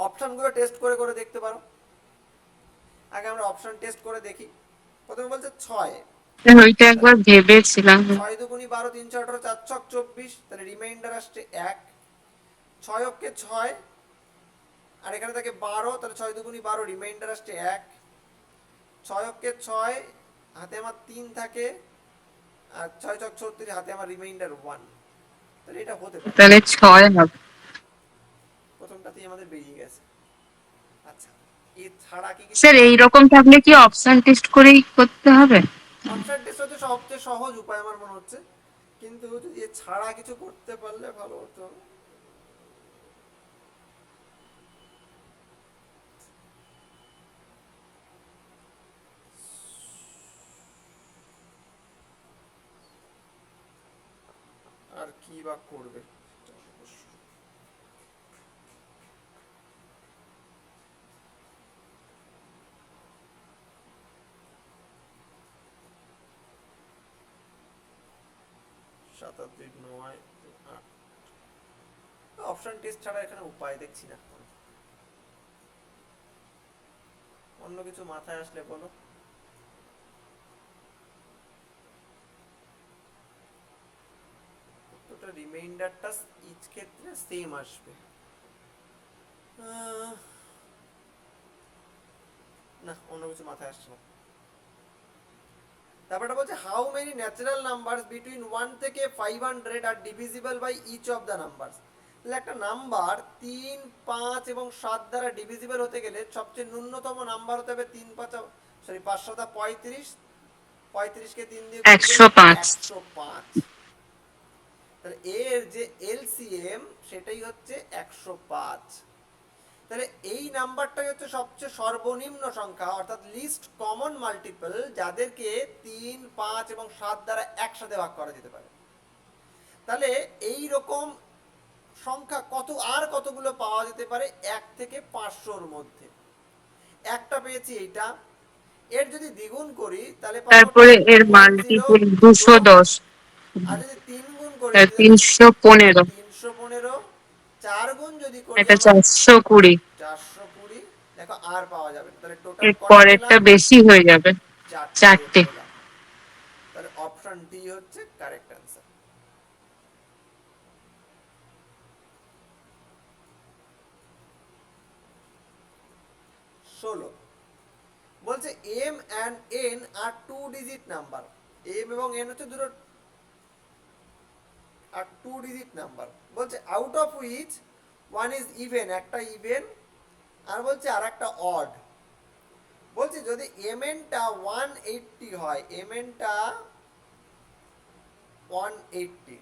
অপশনগুলো টেস্ট করে করে দেখতে পারো। আগে আমরা অপশন টেস্ট করে দেখি। প্রথমে বলছে 6, স্যার ওইটা একবার ভেবেছিলাম। 6 দুগুণি 12 3 6 18 4 ছক 24, তাহলে রিমাইন্ডার আসছে 1। 6 অক্ষে 6 আর এখানে থাকে 12, তাহলে 6 দুগুণি 12, রিমাইন্ডার আসছে 1। 6 অক্ষে 6 হাতে আমার 3 থাকে, আর 6 ছক 36 হাতে আমার রিমাইন্ডার 1। তাহলে এটা হতে পারে, তাহলে 6 হবে। প্রথমটাতেই আমাদের বেরিয়ে গেছে। আচ্ছা, এছাড়া কি কিছু স্যার এইরকম থাকলে কি অপশন টেস্ট করেই করতে হবে? অপশন টেস্ট হচ্ছে সবচেয়ে সহজ উপায় আমার মনে হচ্ছে, কিন্তু যদি এছাড়া কিছু করতে পারলে ভালো হতো। আর কি বা করবে? শতাব্দীর 9 8, অপশন টেস্ট ছাড়া এখানে উপায় দেখছি না। অন্য কিছু মাথায় আসলে বলো। দুটো রিমাইন্ডারটা ইচ ক্ষেত্রে সেম আসবে। না, অন্য কিছু মাথায় আসছে না। তারপরটা বলছে how many natural numbers between 1 থেকে 500 আর divisible by each of the numbers. একটা নাম্বার 3, 5 এবং 7 দ্বারা ডিভিজিবল হতে গেলে সবচেয়ে ন্যূনতম নাম্বার হতে হবে 5 7 35, 35 কে 3 দিয়ে গুণ করলে 105। 105। তাহলে এর যে এলসিএম সেটাই হচ্ছে 105। তাহলে এই নাম্বারটাই হচ্ছে সবচেয়ে সর্বনিম্ন সংখ্যা, অর্থাৎ লিস্ট কমন মাল্টিপল, যাদেরকে 3, 5 এবং 7 দ্বারা একসাথে ভাগ করা যেতে পারে। তাহলে এই রকম সংখ্যা কতগুলো পাওয়া যেতে পারে 1 থেকে 500-র মধ্যে। একটা পেয়েছি এইটা, এর যদি দ্বিগুণ করি তাহলে পাবো তারপরে এর 2.0, মাল্টিপল দুটো। 210, আর যদি 3 গুণ করি 315, 315, 4 গুণ যদি করি এটা আমরা 420। 420। দেখো আর পাওয়া যাবে না। তাহলে টোটাল এর কটা পরেরটা পেলাম? বেশি হয়ে যাবে, 4টে 4টে। পেলাম। তাহলে অপশন ডি হচ্ছে কারেক্ট অ্যান্সার। 16 বলছে m and n are 2 digit number. M এবং এন হচ্ছে দুটো আর 2 ডিজিট নাম্বার। বলছে out of which one is even, একটা ইভেন আর বলছে আর একটা অড। বলছে যদি এম এনটা 180 হয়, এম এনটা 180,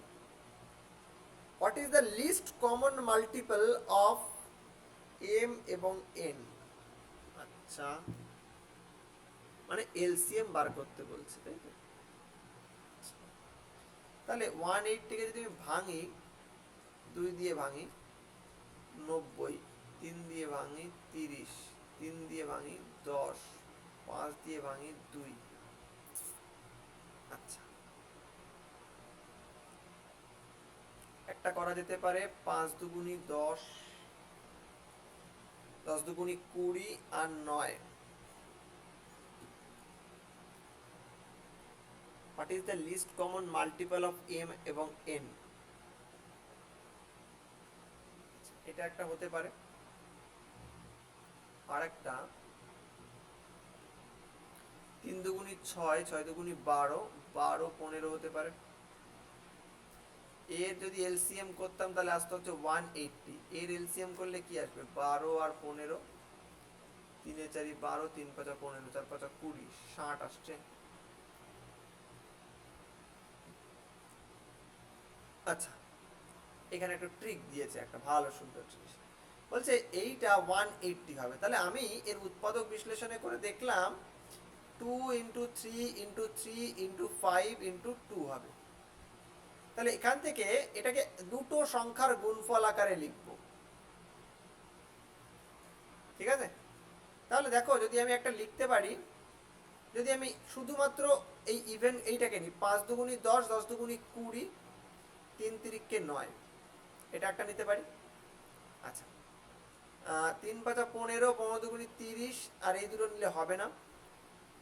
what is the least common multiple of M এবং এন? আচ্ছা, মানে এলসিএম বার করতে বলছে, তাই তো? তাহলে 180 কে যদি আমি ভাঙি, 2 দিয়ে ভাঙি 90, 3 দিয়ে ভাঙি 30, 3 দিয়ে ভাঙি 10, 5 দিয়ে ভাঙি 2। আচ্ছা, একটা করা যেতে পারে 5 দুগুণি 10, 10 দুগুণি 20 আর 9। What is the least common multiple of M এবং এন? এটা একটা হতে পারে। আর একটা 3 দুগুণি 6, 6 দুগুণি 12, 12 15 হতে পারে। এর যদি এলসিএম করতাম তাহলে আসতে হচ্ছে 180। এর এলসিএম করলে কি আসবে? 12 আর 15, 3 এ 4 12, 3 5 15, 4 5 20, 60 আসছে। আচ্ছা, এখানে একটা ট্রিক দিয়েছে, একটা ভালো সুন্দর জিনিস। বলছে এইটা 180 হবে, তাহলে আমি এর উৎপাদক বিশ্লেষণে করে দেখলাম 2 ইন্টু 3 ইন্টু 3 ইন্টু 5 ইন্টু 2 হবে। তাহলে এখান থেকে এটাকে দুটো সংখ্যার গুণফল আকারে লিখব, ঠিক আছে? তাহলে দেখো, যদি আমি একটা লিখতে পারি, যদি আমি শুধুমাত্র এই ইভেন এইটাকে নিই, 5 দুগুণি 10, 10 দুগুণি 20, 3 তিরিককে 9, এটা একটা নিতে পারি। আচ্ছা, 3 5 15, 15 দুগুণি 30, আর এই দুটো নিলে হবে না।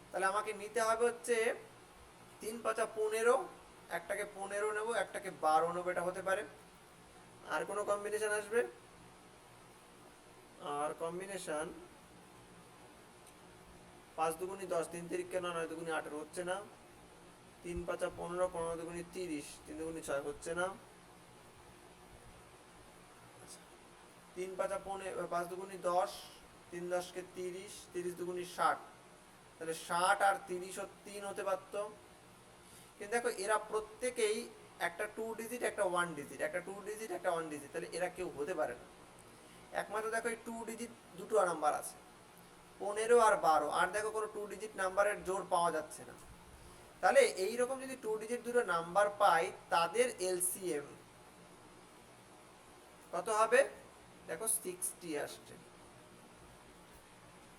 তাহলে আমাকে নিতে হবে হচ্ছে 3 5 15, একটাকে 15 নেব, একটাকে 12 নেব, এটা হতে পারে। আর কোনো কম্বিনেশন আসবে? আর কম্বিনেশন 5 দুগুণি 10, 3 তিরিককে 9, 9 দুগুণি 18 হচ্ছে না। 3 5 15, 15 দুগুণি 30, 3 দুগুণি 6 হচ্ছে না। 3 5 15, 5 দুগুণি 10, 3 10 কে 30, 30 দুগুণি 60, তাহলে 60 আর 30 3 হতে পারতো। কিন্তু দেখো এরা প্রত্যেকেই একটা 2 ডিজিট, একটা 1 ডিজিট, একটা 2 ডিজিট, একটা 1 ডিজিট, তাহলে এরা কেউ হতে পারে না। একমাত্র দেখো এই 2 ডিজিট দুটো নাম্বার আছে, 15 আর 12, আর দেখো কোনো 2 ডিজিট নাম্বারের জোড় পাওয়া যাচ্ছে না। তাহলে এই রকম যদি 2 ডিজিট দুটো নাম্বার পাই, তাদের এলসিএম কত হবে? দেখো 60 আসছে।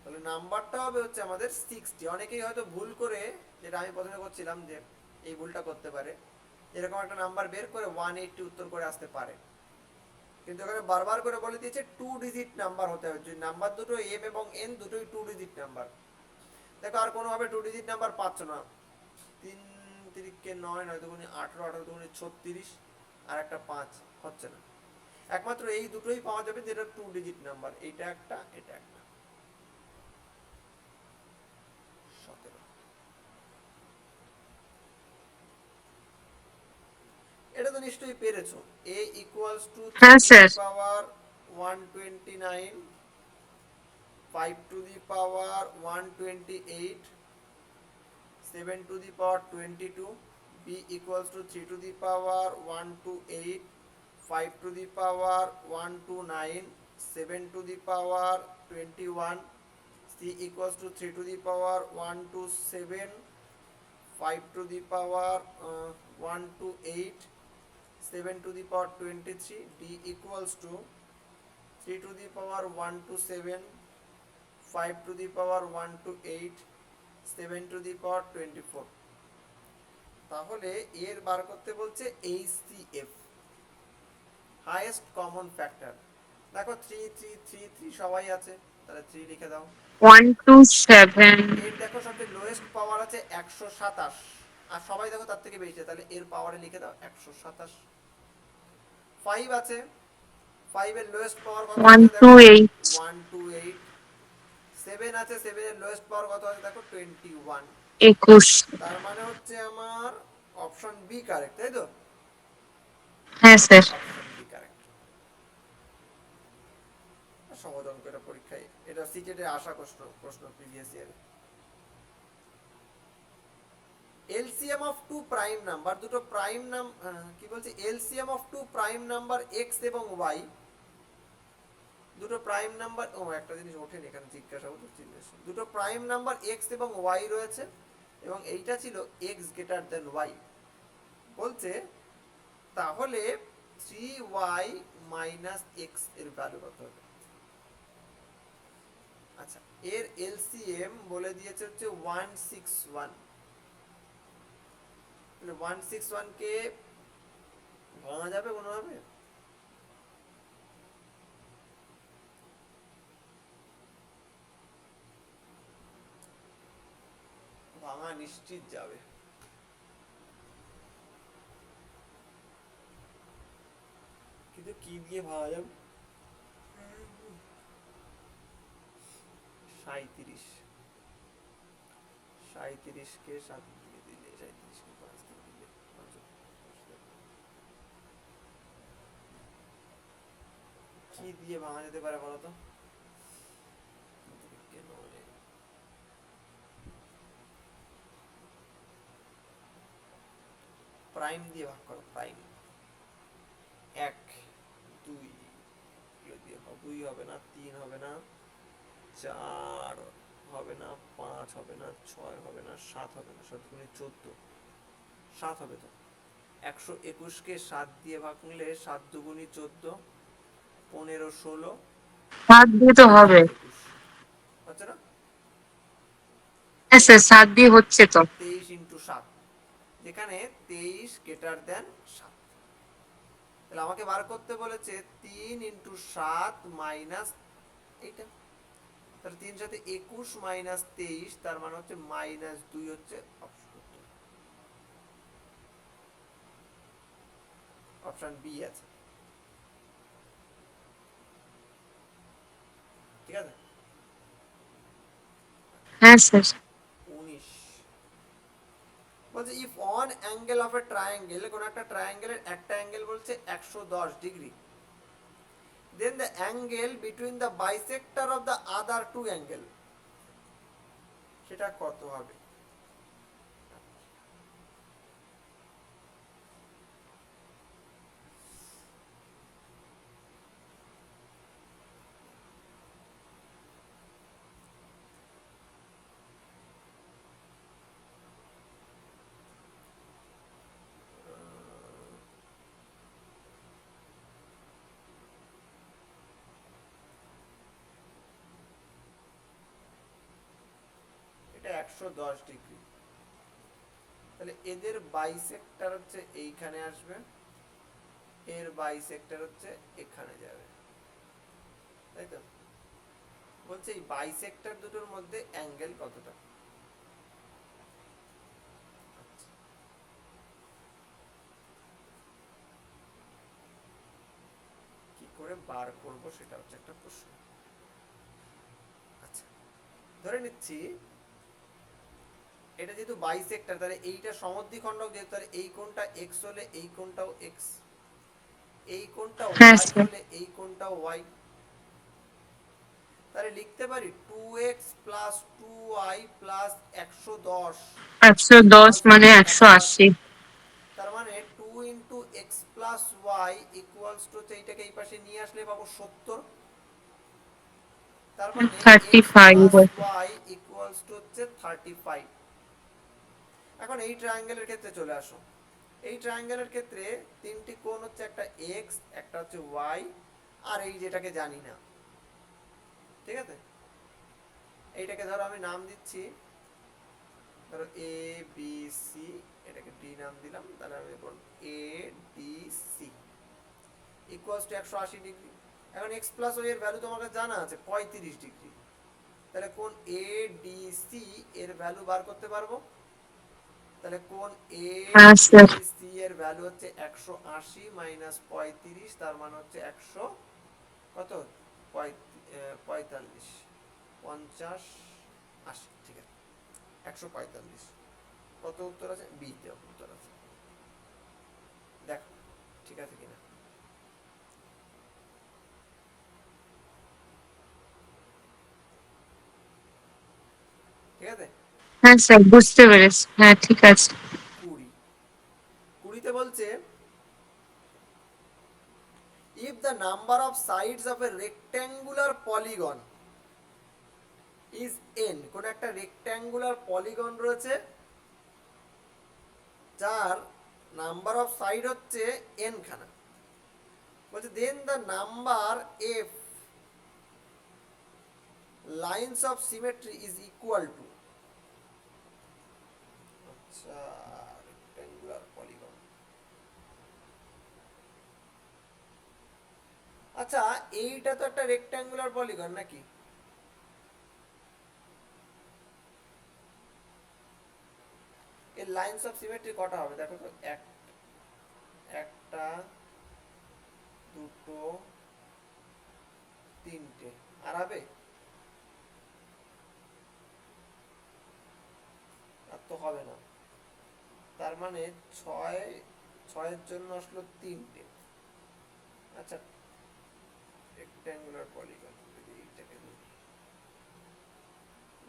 তাহলে নাম্বারটা হবে হচ্ছে আমাদের 60। অনেকেই হয়তো ভুল করে, যেটা আমি প্রথমে করছিলাম, যে এই ভুলটা করতে পারে, এরকম একটা নাম্বার বের করে 180 উত্তর করে আসতে পারে। কিন্তু এখানে বারবার করে বলে দিয়েছে 2 ডিজিট নাম্বার হতে হবে। যদি নাম্বার দুটো এম এবং এন দুটোই 2 ডিজিট নাম্বার। দেখো আর কোনোভাবে 2 ডিজিট নাম্বার পাচ্ছ না। 3 তিরিককে 9, 9 দুগুণি 18, 18 দুগুণি 36, আর একটা 5 হচ্ছে না। একমাত্র এই দুটোই পাওয়া যাবে যেটা 2 ডিজিট নাম্বার, এইটা একটা, এটা একটা। 17 এটা তো নিশ্চয়ই নিশ্চয়ই পেরেছো। a ইকুয়ালস টু হ্যাঁ 3 to sir. The power 129, 5 to the power 128, 7 to the power 22. b equals to 3 to the power 1 to 8, 5 to the power 1 to 9, 7 to the power 21. c equals to 3 to the power 1 to 7, 5 to the power 1 to 8, 7 to the power 23. d equals to 3 to the power 1 to 7, 5 to the power 1 to 8, 7 to the power 24. তাহলে এর বার করতে বলছে HCF, highest common factor. দেখো 3 3 3 3 সবাই আছে, তাহলে 3 লিখে দাও। 127। এর দেখো সবচেয়ে লোয়েস্ট পাওয়ার আছে 127, আর সবাই দেখো তার থেকে বেশি, তাহলে এর পাওয়ারে লিখে দাও 127। 5 আছে, 5 এর লোয়েস্ট পাওয়ার কত আছে দেখো 128। 128। 7 আছে, 7 এর লোয়েস্ট পাওয়ার কত আছে দেখো 21। 21। তার মানে হচ্ছে আমার অপশন বি কারেক্ট, তাই তো? হ্যাঁ স্যার। Option B correct. সহজ অঙ্ক এটা পরীক্ষায়, এটা সিটেটে আসা প্রশ্ন, প্রিভিয়াস ইয়ারে। LCM of two prime number, দুটো প্রাইম নাম কি বলছে, LCM of two prime number x এবং ওয়াই, দুটো প্রাইম নাম্বার, ও একটা জিনিস ওঠেনি এখানে জিজ্ঞাসা হতো, দুটো প্রাইম নাম্বার এক্স এবং ওয়াই রয়েছে, এবং এইটা ছিল এক্স গ্রেটার দেন ওয়াই। বলছে তাহলে 3y মাইনাস এক্স এর ভ্যালু কত হবে? আচ্ছা, এর এলসিএম বলে দিয়েছে হচ্ছে 161। 161 কে ভাঙা যাবে কোনোভাবে? ভাঙা নিশ্চিত যাবে, কিন্তু কি দিয়ে ভাঙা যাবে? 37, 37 কে 7 দিয়ে দিলে, 37 কে 5 দিয়ে দিলে কি দিয়ে ভাঙা যেতে পারে বলো তো? প্রাইম দিয়ে ভাগ করো, প্রাইম। 1 2 দিয়ে 2 হবে না, 3 হবে না, 4 হবে না, 5 হবে না, 6 হবে না, 7 হবে না, 7 গুণে 14, 7 হবে তো। 121 কে 7 দিয়ে ভাগ নিলে 7 দুগুণি 14, 15 16, 7 দিয়ে তো হবে। 21 হচ্ছে না? হ্যাঁ স্যার, 7 দিয়ে হচ্ছে তো। 23 ইন্টু 7, যেখানে 23 গ্রেটার দেন 7। তাহলে আমাকে বার করতে বলেছে 3 ইন্টু 7 মাইনাস এইটা, তাহলে 3 সাথে 21 মাইনাস 23, তার মানে হচ্ছে মাইনাস 2 হচ্ছে অপশন বি আছে, ঠিক আছে? হ্যাঁ স্যার। 19 বলছে if one angle of a triangle, কোন একটা ট্রায়াঙ্গেলের একটা অ্যাঙ্গেল বলছে 110 degree, then the angle between the bisector of the other two angle, সেটা কত হবে? এটা 110 ডিগ্রি, তাহলে এদের বাইসেক্টর হচ্ছে এইখানে আসবে, এর বাইসেক্টর হচ্ছে এখানে যাবে, তাই তো? বলছে এই বাইসেক্টর দুটোর মধ্যে অ্যাঙ্গেল কতটা। কি করে বার করব সেটা হচ্ছে একটা প্রশ্ন। আচ্ছা, ধরে নিচ্ছি এটা যেহেতু বাইসেক্টর, তাহলে এইটা সমদ্বিখণ্ডক যেহেতু, তাহলে এই কোণটা x হলে এই কোণটাও x, এই কোণটা হ্যাঁ y স্যার। হলে এই কোণটাও y। তাহলে লিখতে পারি 2x plus 2y plus 110 110 equals to মানে 180। 180। তার মানে 2 into x plus y equals to হচ্ছে এইটাকে এই পাশে নিয়ে আসলে পাবো 70। তার মানে x 35। Plus y equals to হচ্ছে 35। এখন এই ট্রায়াঙ্গেলের ক্ষেত্রে চলে আসো। এই ট্রায়াঙ্গেলের ক্ষেত্রে তিনটি কোণ হচ্ছে, একটা এক্স, একটা হচ্ছে ওয়াই, আর এই যেটাকে জানি না। ঠিক আছে, এইটাকে ধরো আমি নাম দিচ্ছি, ধরো এ বি সি, এটাকে ডি নাম দিলাম। তাহলে আমি এখন a d c equals to 180 degree. এখন এক্স প্লাস ওয়াই এর ভ্যালু তোমাকে জানা আছে 35 ডিগ্রি। তাহলে কোণ এ ডি সি এর ভ্যালু বার করতে পারবো। তাহলে কোণ এ হ্যাঁ ডি স্যার। সি এর ভ্যালু হচ্ছে 180 মাইনাস 35, তার মানে হচ্ছে 100 কত 45 50 80। ঠিক আছে, 145 কত উত্তর আছে, বি তে উত্তর আছে। দেখো ঠিক আছে কিনা। ঠিক আছে। হ্যাঁ স্যার, বুঝতে পেরেছি। হ্যাঁ ঠিক আছে। 20, 20তে বলছে if the number of sides of a rectangular polygon is n, কোন একটা রেক্ট্যাঙ্গুলার পলিগন রয়েছে যার নাম্বার অফ সাইড হচ্ছে n খানা, বলছে then the number of lines of symmetry is equal to. আচ্ছা, রেক্ট্যাঙ্গুলার পলিগন। আচ্ছা, এইটা তো একটা রেক্ট্যাঙ্গুলার পলিগন নাকি? এর লাইনস অফ সিমেট্রি কটা হবে দেখো তো। একটা, দুটো, তিনটে, আর হবে? আর তো হবে না। তার মানে ছয়, ছয়ের জন্য আসলো তিনটে। আচ্ছা, রেক্ট্যাঙ্গুলার পলিগন এইটাকে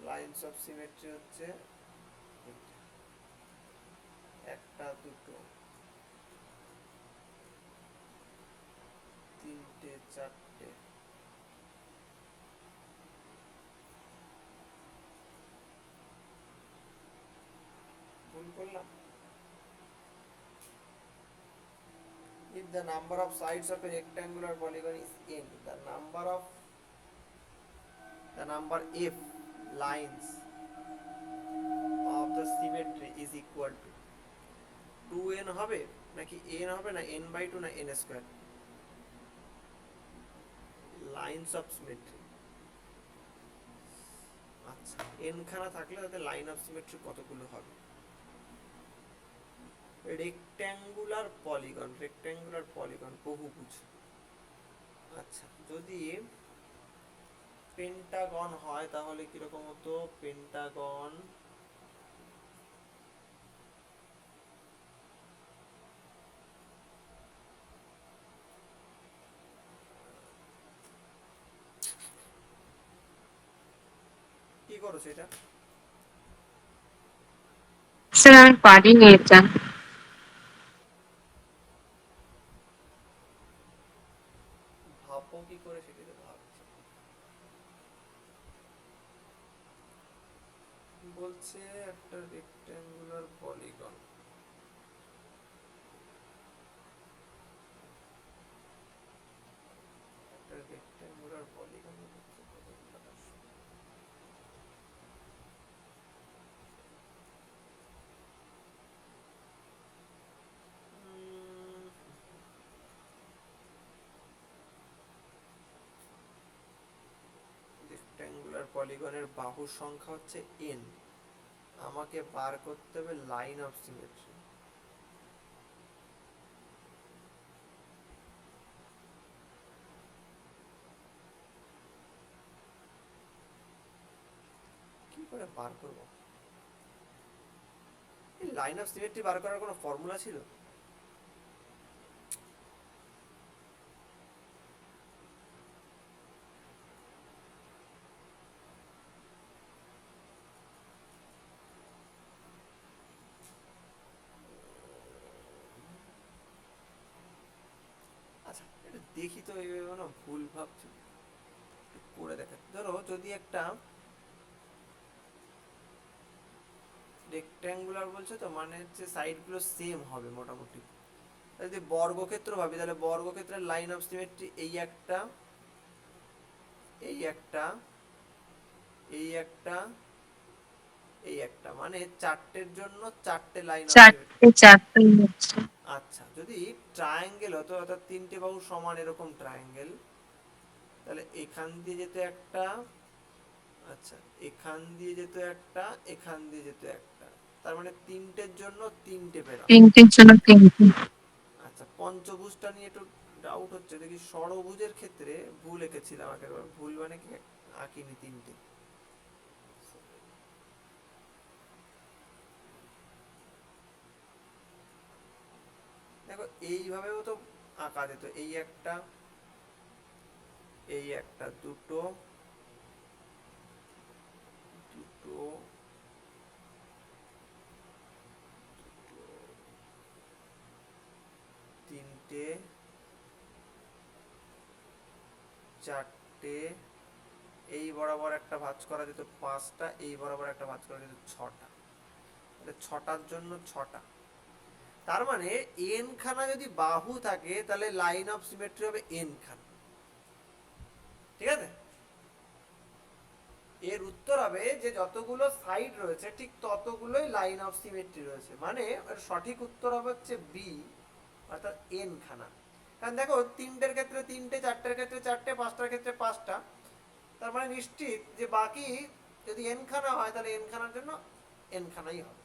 লাইনস অফ সিমেট্রি হচ্ছে একটা, দুটো, তিনটে, চারটে, ভুল করলাম। If the number of sides of a rectangular polygon is n, the number f lines of the symmetry is equal to 2n হবে নাকি n হবে না n by 2 না n square. Lines of symmetry, আচ্ছা n খানা থাকলে তাতে line of symmetry কতগুলো হবে? রেক্ট্যাঙ্গুলার পলিগন, রেক্ট্যাঙ্গুলার পলিগন বহুভুজ। আচ্ছা, যদি পেন্টাগন হয় তাহলে কিরকম হতো? পেন্টাগন কি করছো এটা? স্যার আমি পারিনি এটা। ভাবো কি করে, সেটাই তো ভাবছি। বলছে একটা রেক্ট্যাঙ্গুলার পলিগন, একটা রেক্ট্যাঙ্গুলার পলিগন রেক্ট্যাঙ্গুলার পলিগনের বাহুর সংখ্যা হচ্ছে n। আমাকে বার করতে হবে লাইন অফ সিমেট্রি। কি করে বার করব? এই লাইন অফ সিমেট্রি বার করার কোনো ফর্মুলা ছিল? দেখি তো এইভাবে না ভুল ভাবছি, একটু করে দেখা। ধরো যদি একটা রেক্ট্যাঙ্গুলার বলছে তো মানে হচ্ছে সাইড গুলো সেম হবে মোটামুটি। যদি বর্গক্ষেত্র ভাবি তাহলে বর্গক্ষেত্রের লাইন অফ সিমেট্রি এই একটা, এই একটা, এই একটা, এই একটা, মানে চারটের জন্য চারটে লাইন অফ সিমেট্রি। চারটে চারটে হচ্ছে। আচ্ছা যদি ট্রায়াঙ্গেল হতো, অর্থাৎ তিনটে বাহু সমান এরকম ট্রায়াঙ্গেল, তাহলে এখান দিয়ে যেত একটা, আচ্ছা এখান দিয়ে যেত একটা, এখান দিয়ে যেত একটা, তার মানে তিনটের জন্য তিনটে পেলাম। তিনটের জন্য তিনটে। আচ্ছা পঞ্চভুজটা নিয়ে একটু ডাউট হচ্ছে, দেখি ষড়ভুজের ক্ষেত্রে ভুল এঁকেছিলাম আগের বার, ভুল মানে কি আঁকিনি তিনটে। দেখো এইভাবেও তো আঁকা যেত, এই একটা, এই একটা, দুটো, দুটো, তিনটে, চারটে, এই বরাবর একটা ভাঁজ করা যেত পাঁচটা, এই বরাবর একটা ভাঁজ করা যেত ছটা, তাহলে ছটার জন্য ছটা। তার মানে এন খানা যদি বাহু থাকে তাহলে লাইন অফ সিমেট্রি হবে এন খানা। ঠিক আছে, এর উত্তর হবে যে যতগুলো সাইড রয়েছে ঠিক ততগুলোই লাইন অফ সিমেট্রি রয়েছে, মানে এর সঠিক উত্তর হবে হচ্ছে বি, অর্থাৎ এন খানা। কারণ দেখো তিনটের ক্ষেত্রে তিনটে, চারটের ক্ষেত্রে চারটে, পাঁচটার ক্ষেত্রে পাঁচটা, তার মানে নিশ্চিত যে বাকি যদি এন খানা হয় তাহলে এন খানার জন্য এন খানাই হবে।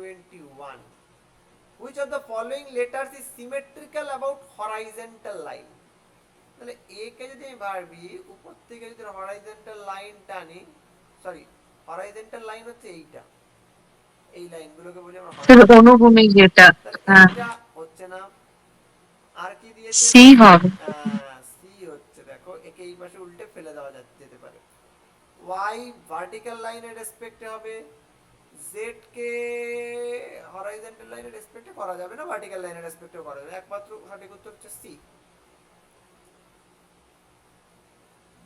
21. Which of the following letters is symmetrical about horizontal line? তাহলে এ কে যদি আমি ভাবি উপর থেকে যদি হরাইজন্টাল লাইন টানি, সরি হরাইজন্টাল লাইন হচ্ছে এইটা, এই লাইনগুলোকে বলি আমরা হরাইজন্টাল। অনুভূমিক যেটা। তাহলে হ্যাঁ, এইটা হচ্ছে না, আর কি দিয়েছে? সি হবে। সি হচ্ছে, দেখো একে এই পাশে উল্টে ফেলে দেওয়া যেতে পারে। ওয়াই ভার্টিক্যাল লাইনের রেসপেক্টে হবে, জেড কে হরাইজন্টাল লাইনের রেসপেক্টে করা যাবে না, ভার্টিক্যাল লাইনের রেসপেক্টেও করা যাবে, একমাত্র সঠিক উত্তর হচ্ছে সি।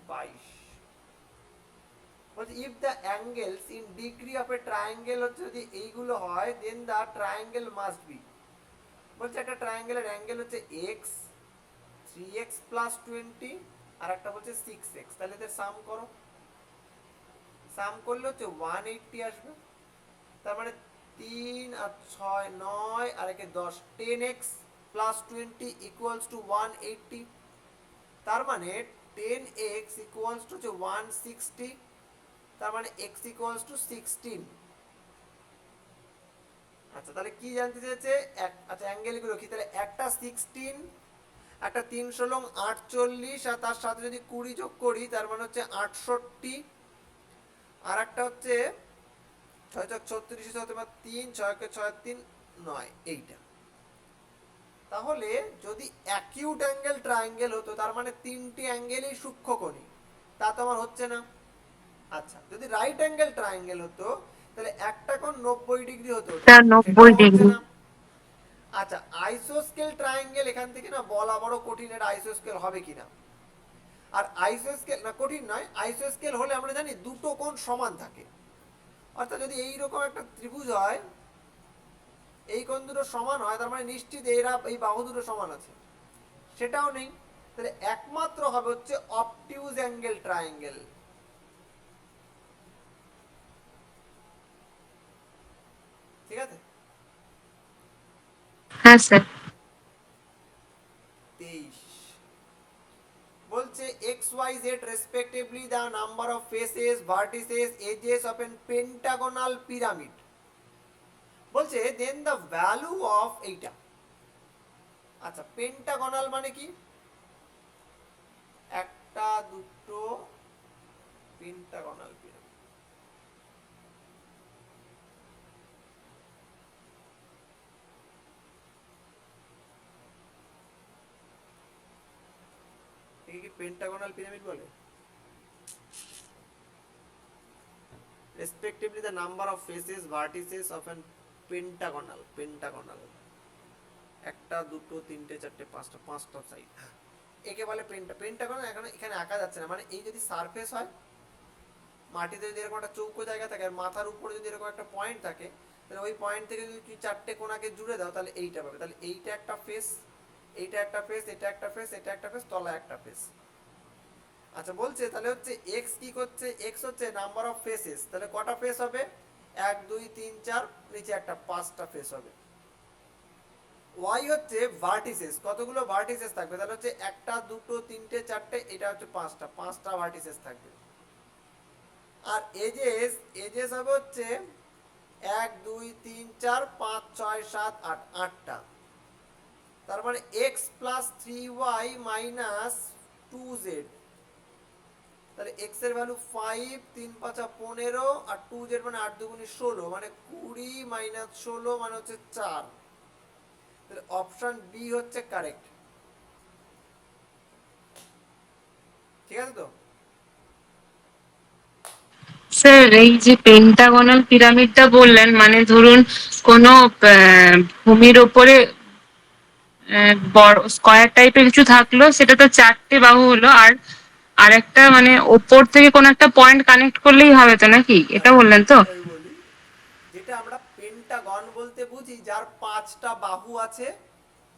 22 বলছে if the angles in degree of a triangle হচ্ছে যদি এইগুলো হয় দেন দ্য ট্রায়াঙ্গেল মাস্ট বি। বলছে একটা ট্রায়াঙ্গেলের অ্যাঙ্গেল হচ্ছে এক্স, 3x প্লাস 20, আর একটা বলছে 6x, তাহলে এদের সাম করো, সাম করলে হচ্ছে 180 আসবে। তার মানে 3 আর 6 9 আর একে 10, 10x প্লাস 20 ইকুয়ালস টু 180, তার মানে 10x ইকুয়ালস টু 160, তার মানে x ইকুয়ালস টু 16। আচ্ছা তাহলে কি জানতে চেয়েছে? আচ্ছা অ্যাঙ্গেল গুলো কি, তাহলে একটা 16, একটা 3 লং 48, আর তার সাথে যদি 20 যোগ করি তার মানে হচ্ছে 68, আর একটা হচ্ছে 6 6 36 অথবা 3 6 কে 6 3 9, এইটা। তাহলে যদি অ্যাকিউট অ্যাঙ্গেল ট্রায়াঙ্গেল হতো তার মানে তিনটি অ্যাঙ্গেলই সূক্ষ্মকোণী, তা তো আমার হচ্ছে না। আচ্ছা যদি রাইট অ্যাঙ্গেল ট্রায়াঙ্গেল হতো তাহলে একটা কোণ 90 ডিগ্রি হতো, তার সেটাও 90 হচ্ছে ডিগ্রি। না। আচ্ছা আইসোস্কেল ট্রায়াঙ্গেল এখান থেকে না বলা বড় কঠিন, এটা আইসোস্কেল হবে কিনা। আর আইসোস্কেল না কঠিন নয়, আইসোস্কেল হলে আমরা জানি দুটো কোণ সমান থাকে, অর্থাৎ যদি এইরকম একটা ত্রিভুজ হয়, এই কোণ দুটো সমান হয় তার মানে নিশ্চিত এরা এই বাহু দুটো সমান আছে, সেটাও নেই। তাহলে একমাত্র হবে হচ্ছে অবটিউজ অ্যাঙ্গেল ট্রায়াঙ্গেল। ঠিক আছে, হ্যাঁ স্যার। 23 বলছে x y z respectively the number of faces vertices edges of an pentagonal pyramid. বলছে দেন দ্য ভ্যালু অফ এইটা। আচ্ছা পেন্টাগোনাল মানে কি, একটা দুটো, পেন্টাগোনাল পিরামিড, একে কি পেন্টাগোনাল পিরামিড বলে? Respectively the number of faces vertices of an pentagonal. একটা, দুটো, তিনটে, চারটে, পাঁচটা সাইড, একে বলে পেন্টাগনাল। এখন এখানে আঁকা যাচ্ছে না, মানে এই যদি সারফেস হয়, মাটিতে যদি এরকম একটা চৌকো জায়গা থাকে আর মাথার উপরে যদি এরকম একটা পয়েন্ট থাকে, তাহলে ওই পয়েন্ট থেকে যদি তুমি চারটে কোণাকে জুড়ে দাও তাহলে এইটা পাবে। তাহলে এইটা একটা ফেস, এইটা একটা ফেস, এটা একটা ফেস, এটা একটা ফেস, তলায় একটা ফেস। আচ্ছা বলছে তাহলে হচ্ছে এক্স কি করছে, এক্স হচ্ছে নাম্বার অফ ফেসেস, তাহলে কটা ফেস হবে, 1 2 3 4, নিচে একটা 5টা ফেস হবে। ওয়াই হচ্ছে ভার্টিসেস, কতগুলো ভার্টিসেস থাকবে, তাহলে হচ্ছে একটা, দুটো, তিনটে, চারটে, এটা হচ্ছে 5টা ভার্টিসেস থাকবে। আর এজেস, এজেস হবে হচ্ছে 1 2 3 4 5 6 7 8, 8টা। তার মানে x plus 3y minus 2z, তাহলে x এর ভ্যালু 5, 3 5 15, আর 2z মানে 8 2 16, মানে 20 মাইনাস 16 মানে হচ্ছে 4। তাহলে অপশন বি হচ্ছে কারেক্ট। ঠিক আছে তো? স্যার এই যে পেন্টাগনাল পিরামিডটা বললেন, মানে ধরুন কোনো ভূমির ওপরে বড় স্কয়ার টাইপের কিছু থাকলো, সেটা তো 4টে বাহু হলো, আর আরেকটা মানে ওপর থেকে কোন একটা পয়েন্ট কানেক্ট করলেই হবে তো, নাকি এটা বললেন তো? আমি বলি, যেটা আমরা পেন্টাগন বলতে বুঝি যার 5টা বাহু আছে,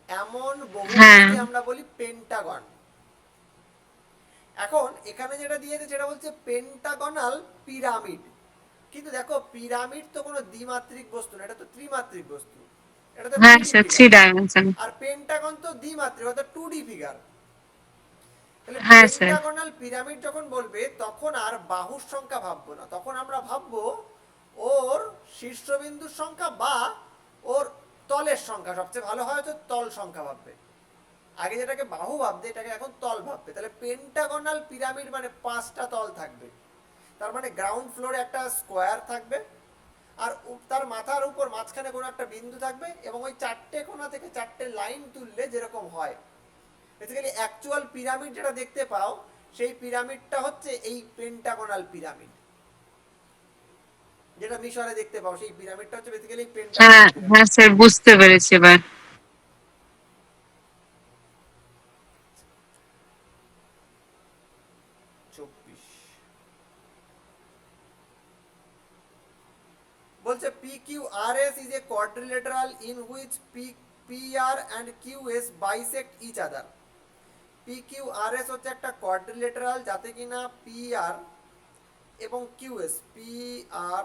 এমন হ্যাঁ, বহুভুজকে আমরা বলি পেন্টাগন। এখন এখানে যেটা দিয়েছে সেটা বলছে পেন্টাগনাল পিরামিড, কিন্তু দেখো পিরামিড তো কোনো দ্বিমাত্রিক বস্তু না, এটা তো ত্রিমাত্রিক বস্তু, এটা তো হ্যাঁ 3D sir, three figure. Dimension. আর পেন্টাগন তো দ্বিমাত্রিক, অর্থাৎ 2D ফিগার। তাহলে হ্যাঁ স্যার। পেন্টাগনাল পিরামিড যখন বলবে তখন আর বাহুর সংখ্যা ভাববো না, তখন আমরা ভাববো ওর শীর্ষবিন্দুর সংখ্যা বা ওর তলের সংখ্যা, সবচেয়ে ভালো হয় তো তল সংখ্যা ভাববে। আগে যেটাকে বাহু ভাবতে, এটাকে এখন তল ভাববে। তাহলে পেন্টাগনাল পিরামিড মানে 5টা তল থাকবে, তার মানে গ্রাউন্ড ফ্লোরে একটা স্কোয়ার থাকবে, আর তার মাথার উপর মাঝখানে কোনো একটা বিন্দু থাকবে, এবং ওই 4টে কোণা থেকে 4টে লাইন তুললে যেরকম হয়, বেসিক্যালি অ্যাকচুয়াল পিরামিড যেটা দেখতে পাও, সেই পিরামিডটা হচ্ছে এই পেন্টাগনাল পিরামিড। যেটা মিশরে দেখতে পাও সেই পিরামিডটা হচ্ছে বেসিক্যালি হ্যাঁ পেন্টাগনাল পিরামিড। হ্যাঁ স্যার, বুঝতে পেরেছি এবার। 24 বলছে PQRS is a quadrilateral in which PR and QS bisect each other। PQRS হচ্ছে একটা কোয়াড্রিলেটারাল যাতে কিনা PR এবং QS, PR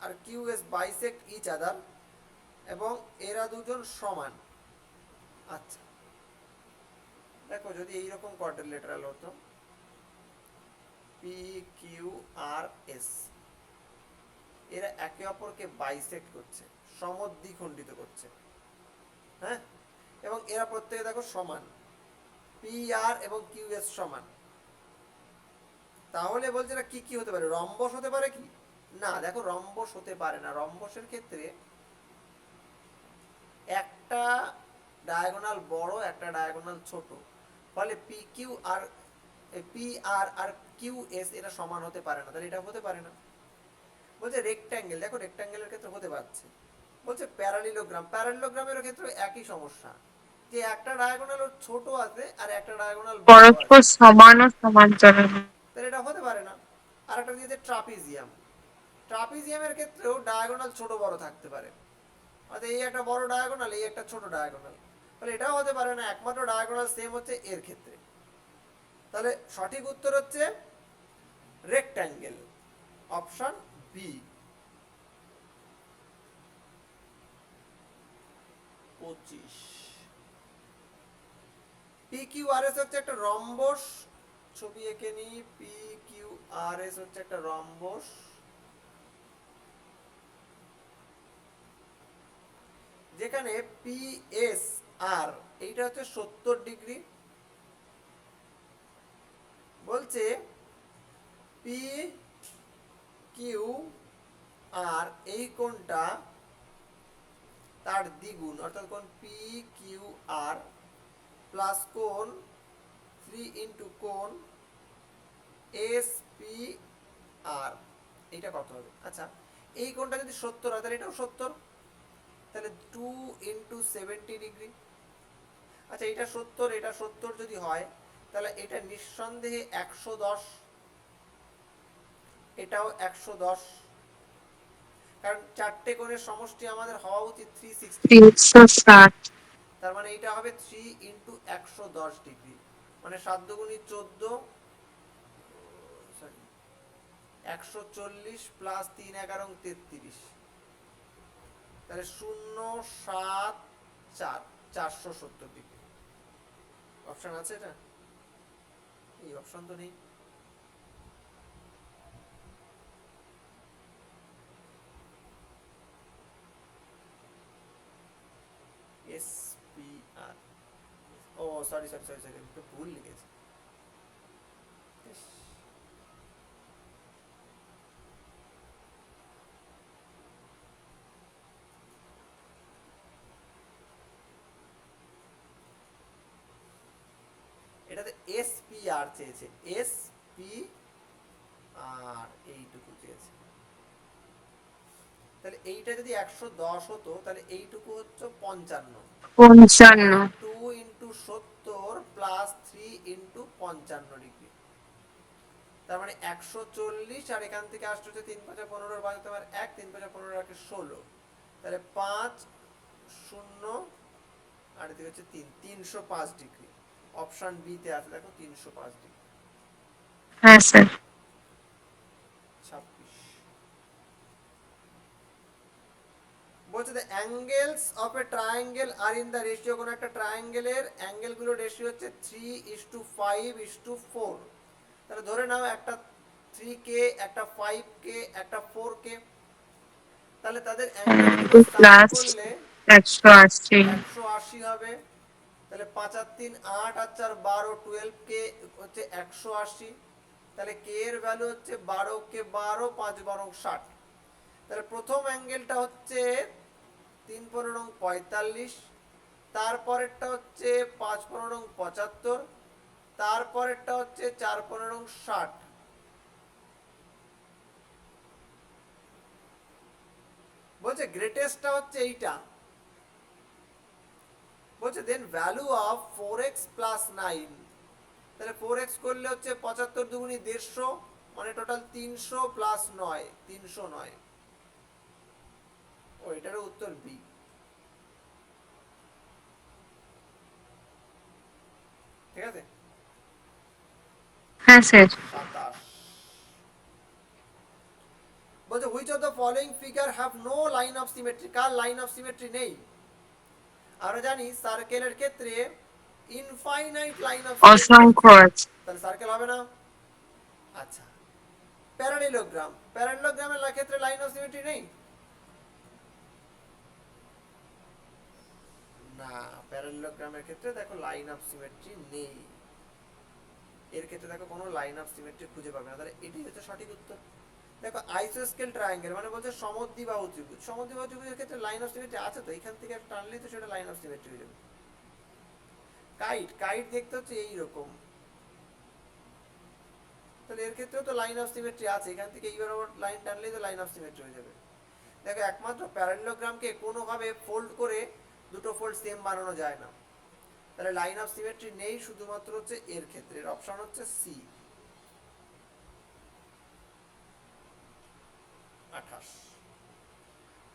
আর QS বাইসেক্ট ইচ আদার, এবং এরা দুজন সমান। আচ্ছা দেখো যদি এইরকম কোয়াড্রিলেটারাল হতো, PQRS, এরা একে অপরকে বাইসেক্ট করছে, সমদ্বিখণ্ডিত করছে, হ্যাঁ, এবং এরা প্রত্যেকে দেখো সমান, PR এবং QS সমান। তাহলে বলছে না কি কি হতে পারে, রম্বস হতে পারে কি না, দেখো রম্বস হতে পারে না। রম্বসের ক্ষেত্রে একটা ডায়াগোনাল বড়, একটা ডায়াগোনাল ছোট, ফলে PR আর QS এটা সমান হতে পারে না, তাহলে এটা হতে পারে না। বলছে রেক্ট্যাঙ্গেল, দেখো রেক্ট্যাঙ্গেলের ক্ষেত্রে হতে পারছে। বলছে প্যারালিলোগ্রামের ক্ষেত্রে একই সমস্যা, যে একটা ডায়াগোনাল ওর ছোট আছে আর একটা ডায়াগোনাল বড় পরস্পর আছে, সমান ও সমান্তরাল। তাহলে এটা হতে পারে না। আর একটা দিয়েছে ট্রাপিজিয়াম, ট্রাপিজিয়ামের ক্ষেত্রেও ডায়াগোনাল ছোট বড় থাকতে পারে, অর্থাৎ এই একটা বড় ডায়াগোনাল, এই একটা ছোট ডায়াগোনাল, তাহলে এটাও হতে পারে না। একমাত্র ডায়াগোনাল সেম হচ্ছে এর ক্ষেত্রে। তাহলে সঠিক উত্তর হচ্ছে রেক্ট্যাঙ্গেল, অপশন বি। 25 PQRS হচ্ছে একটা রম্বস, ছবি এঁকে নি। PQRS হচ্ছে একটা রম্বস, যেখানে PSR এইটা হচ্ছে 70 ডিগ্রি। বলছে PQR এই কোণটা তার দ্বিগুণ, অর্থাৎ কোণ PQR প্লাস কোণ 3 ইন্টু কোণ SPR এইটা কত হবে? আচ্ছা, এই কোণটা যদি 70 হয় তাহলে এটাও 70, তাহলে 2 ইন্টু 70 ডিগ্রি। আচ্ছা, এটা 70, এটা 70 যদি হয় তাহলে এটা নিঃসন্দেহে 110, এটাও 110, কারণ চারটে কোণের সমষ্টি আমাদের হওয়া উচিত 360 ডিগ্রি। 360। তার মানে এইটা হবে 3 ইন্টু 110 ডিগ্রি, মানে 7 দুগুণী 14, সরি 140 প্লাস 3 11 33, তাহলে 0 7 4 470 ডিগ্রি। অপশন আছে এটা? এই অপশন তো নেই। এস পি আর, ও সরি সরি সরি সরি, একটু ভুল লিখেছি। ইস, এটাতে এস পি আর চেয়েছে, এস পি আর এইটুকু চেয়েছে। তাহলে এইটা যদি 110 হতো তাহলে এইটুকু হচ্ছে 55, 55। 2 ইন্টু 70 প্লাস 3 ইন্টু 55 ডিগ্রি, তার মানে 140, আর এখান থেকে আসতে হচ্ছে 3 5 15 বাজাতে পারে 1, 3 5 15 রাখে 16, তাহলে 5 0, আর এদিকে হচ্ছে 3, 305 ডিগ্রি। অপশন বি তে আছে, দেখো 305 ডিগ্রি। হ্যাঁ স্যার। 26 বলছে the angles of a triangle are in the ratio, কোন একটা ট্রায়াঙ্গেলের অ্যাঙ্গেলগুলোর রেশিও হচ্ছে 3:5:4। তাহলে ধরে নাও একটা 3K, একটা 5K, একটা 4K, তাহলে তাদের অ্যাঙ্গেলগুলো সাম প্লাস করলে 180। 180 হবে। তাহলে 5 আর 3 8, আর 4 12, 12K হচ্ছে 180। তাহলে K এর ভ্যালু হচ্ছে 12K 12, 5 12 60। তাহলে প্রথম অ্যাঙ্গেলটা হচ্ছে 3 15 45, তারপরেরটা হচ্ছে 5 15 75, তারপরেরটা হচ্ছে 4 15 60। বলছে গ্রেটেস্টটা হচ্ছে এইটা। বলছে দেন ভ্যালু অফ 4x প্লাস 9, তাহলে 4x করলে হচ্ছে 75 দুগুণী 150, মানে টোটাল 300 প্লাস 9 309। ও, এটারও উত্তর বি। ঠিক আছে। হ্যাঁ স্যার। 27 বলছে which of the following figure have no line of symmetry, কার লাইন অফ সিমেট্রি নেই? আমরা জানি সার্কেলের ক্ষেত্রে ইনফাইনাইট লাইন অফ সিমেট্রি অসংখ্য আছে, আছে। তাহলে সার্কেল হবে না। আচ্ছা, প্যারালেলোগ্রাম, প্যারালেলোগ্রামের ক্ষেত্রে লাইন অফ সিমেট্রি নেই না, প্যারালেলোগ্রামের ক্ষেত্রে দেখো লাইন অফ সিমেট্রি নেই, এর ক্ষেত্রে দেখো কোনো লাইন অফ সিমেট্রি খুঁজে পাবে না, তাহলে এটাই হচ্ছে সঠিক উত্তর। দেখো আইসোস্কেল ট্রায়াঙ্গেল মানে বলছে সমদ্বিবাহু ত্রিভুজ, সমদ্বিবাহু ত্রিভুজের ক্ষেত্রে লাইন অফ সিমেট্রি আছে, তো এখান থেকে টানলেই তো সেটা লাইন অফ সিমেট্রি হয়ে যাবে। কাইট, কাইট দেখতে হচ্ছে এইরকম, তাহলে এর ক্ষেত্রেও তো লাইন অফ সিমেট্রি আছে, এখান থেকে এইবার লাইন টানলেই তো লাইন অফ সিমেট্রি হয়ে যাবে। দেখো একমাত্র প্যারালেলোগ্রামকে কোনোভাবে ফোল্ড করে দুটো ফোল্ড সেম বানানো যায় না, তাহলে লাইন অফ সিমেট্রি নেই শুধুমাত্র হচ্ছে এর ক্ষেত্রে, এর অপশন হচ্ছে সি। 28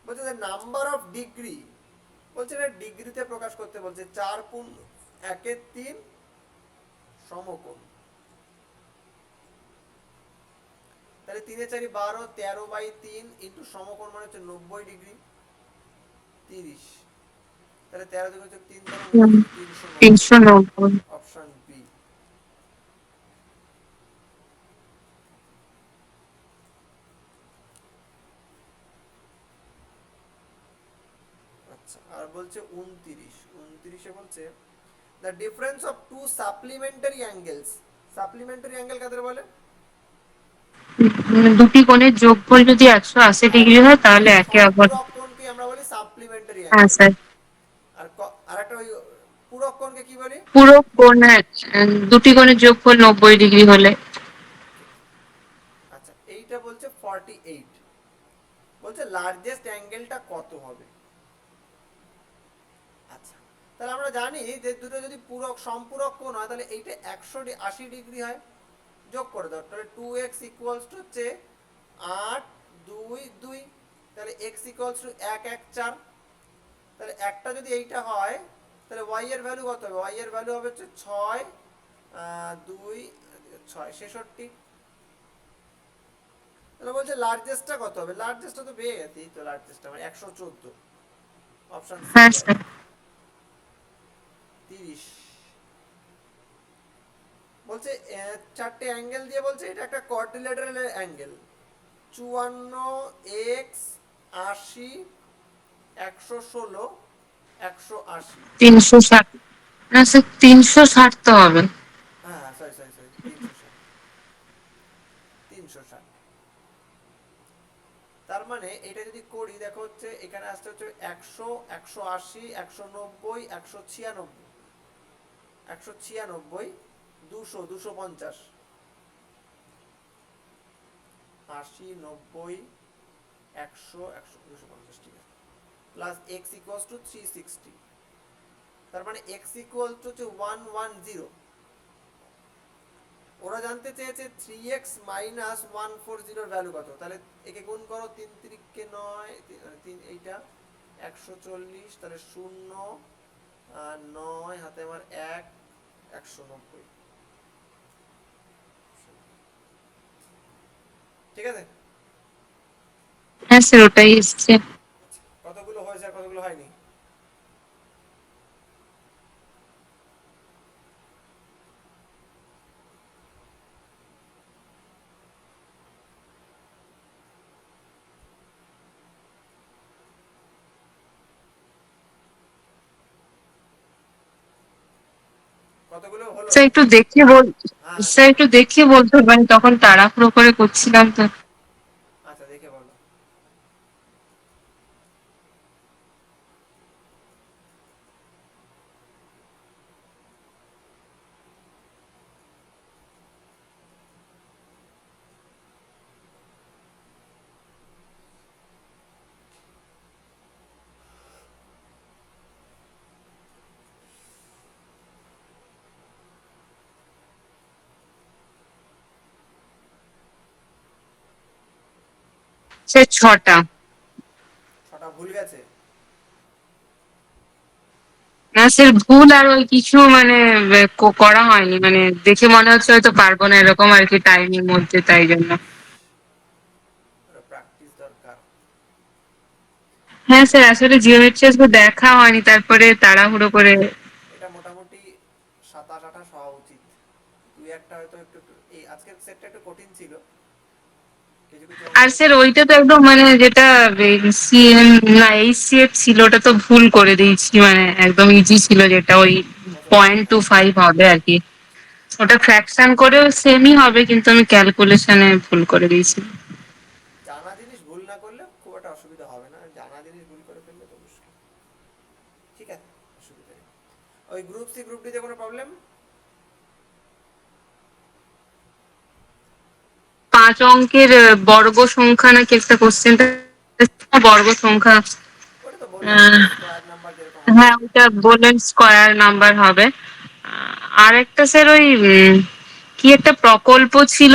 বলছে যে নাম্বার অফ ডিগ্রি, বলছে এটা ডিগ্রিতে প্রকাশ করতে বলছে, 4 গুণ 1 এর 3 সমকোণ, তাহলে 3 এ 4 12, 13/3 ইন্টু সমকোণ মানে হচ্ছে 90 ডিগ্রি 30, তাহলে 13 দুগুণ হচ্ছে 3 দ্বারা 390, 390। Option B. আচ্ছা, আর বলছে 29, 29 এ বলছে the difference of two supplementary angles, supplementary angle কাদের বলে? দুটি কোণের যোগফল যদি 180 ডিগ্রি হয় তাহলে একে অপর। সম্পূরক কোণকে আমরা বলি সাপ্লিমেন্টারি হ্যাঁ অ্যাঙ্গেল। স্যার। আর আরেকটা ওই পূরক কোণকে কি বলি? পুরো কোণের দুটি কোণের যোগফল 90 ডিগ্রি হলে। আচ্ছা, এইটা বলছে 48। বলছে লার্জেস্ট অ্যাঙ্গেলটা কত হবে। আচ্ছা, তাহলে আমরা জানি যে দুটো যদি পূরক সম্পূরক কোণ হয় তাহলে এইটা 180 হয়। যোগ করে দাও, তাহলে 2x ইকুয়ালস টু হচ্ছে 8 2 2, তাহলে x ইকুয়ালস টু 1 1 4। তাহলে একটা যদি এইটা হয় তাহলে y এর ভ্যালু কত হবে? y এর ভ্যালু হবে হচ্ছে 6 2 6 66। তাহলে বলছে লার্জেস্টটা কত হবে? লার্জেস্টটা তো পেয়ে গেছি, তো লার্জেস্টটা মানে 114, অপশন সি হ্যাঁ স্যার। 30। বলছে চারটে অ্যাঙ্গেল দিয়ে বলছে এটা একটা কোয়াড্রিল্যাটারাল অ্যাঙ্গেল। 54 x 80 116 180। 360, না স্যার 360 তো হবে। হ্যাঁ সরি সরি সরি 360, 360। তার মানে এটা যদি করি দেখো হচ্ছে এখানে আসতে হচ্ছে 100 180 190 196 196 200 250 80 90 100 100 250, ঠিক আছে, প্লাস x ইকুয়ালস টু 360। তার মানে x ইকুয়াল টু হচ্ছে 110। ওরা জানতে চেয়েছে 3x মাইনাস 140 এর ভ্যালু কত। তাহলে একে গুণ করো, 3 3 9 3 এইটা 140, তাহলে 0 9 হাতে আমার 1 190, ঠিক আছে। হ্যাঁ স্যার ওটাই এসছে। কতগুলো হয়েছে আর কতগুলো হয়নি? কতগুলো হলো? স্যার একটু দেখে বল, হ্যাঁ হ্যাঁ স্যার দেখে একটু বলো। দেখে বলতে পারেন, তখন তাড়াহুড়ো করে করছিলাম তো। আচ্ছা দেখে বলো। স্যার 6টা। 6টা ভুল গেছে? না স্যার ভুল আর ওই কিছু মানে করা হয়নি, মানে দেখে মনে হচ্ছে হয়তো পারবো না এরকম আর কি টাইমের মধ্যে, তাই জন্য। প্র্যাকটিস দরকার। হ্যাঁ স্যার আসলে জিওমেট্রি আজকে দেখা হয়নি, তারপরে তাড়াহুড়ো করে। এটা মোটামুটি 27 28 হওয়া উচিত। দুই একটা হয়তো একটু এই আজকের সেটটা একটু কঠিন ছিল, কিছু কিছু অঙ্ক আর স্যার একটু। ওইটা তো একদম মানে যেটা সিএম না এইচসিএফ ছিল ওটা তো ভুল করে দিয়েছি, মানে একদম ইজি ছিল যেটা ওই কত? 0.25 হবে আর কি। ওটা ফ্র্যাকশন করেও সেমই হবে, কিন্তু আমি ক্যালকুলেশনে ভুল করে দিয়েছি। জানা জিনিস ভুল না করলে খুব একটা অসুবিধা হবে না, জানা জিনিস ভুল করে ফেললে তো মুশকিল। ঠিক আছে, অসুবিধা নেই। ওই গ্রুপ সি গ্রুপ ডিতে কোনো প্রবলেম? 5 অঙ্কের বর্গ সংখ্যা নাকি একটা কোশ্চেনটা, বর্গ সংখ্যা। ওটা তো বললাম যে স্কোয়ার নাম্বার যেরকম হবে হ্যাঁ সেরকম। ওটা বললেন স্কয়ার নাম্বার হবে। আর একটা স্যার ওই কি একটা প্রকল্প ছিল,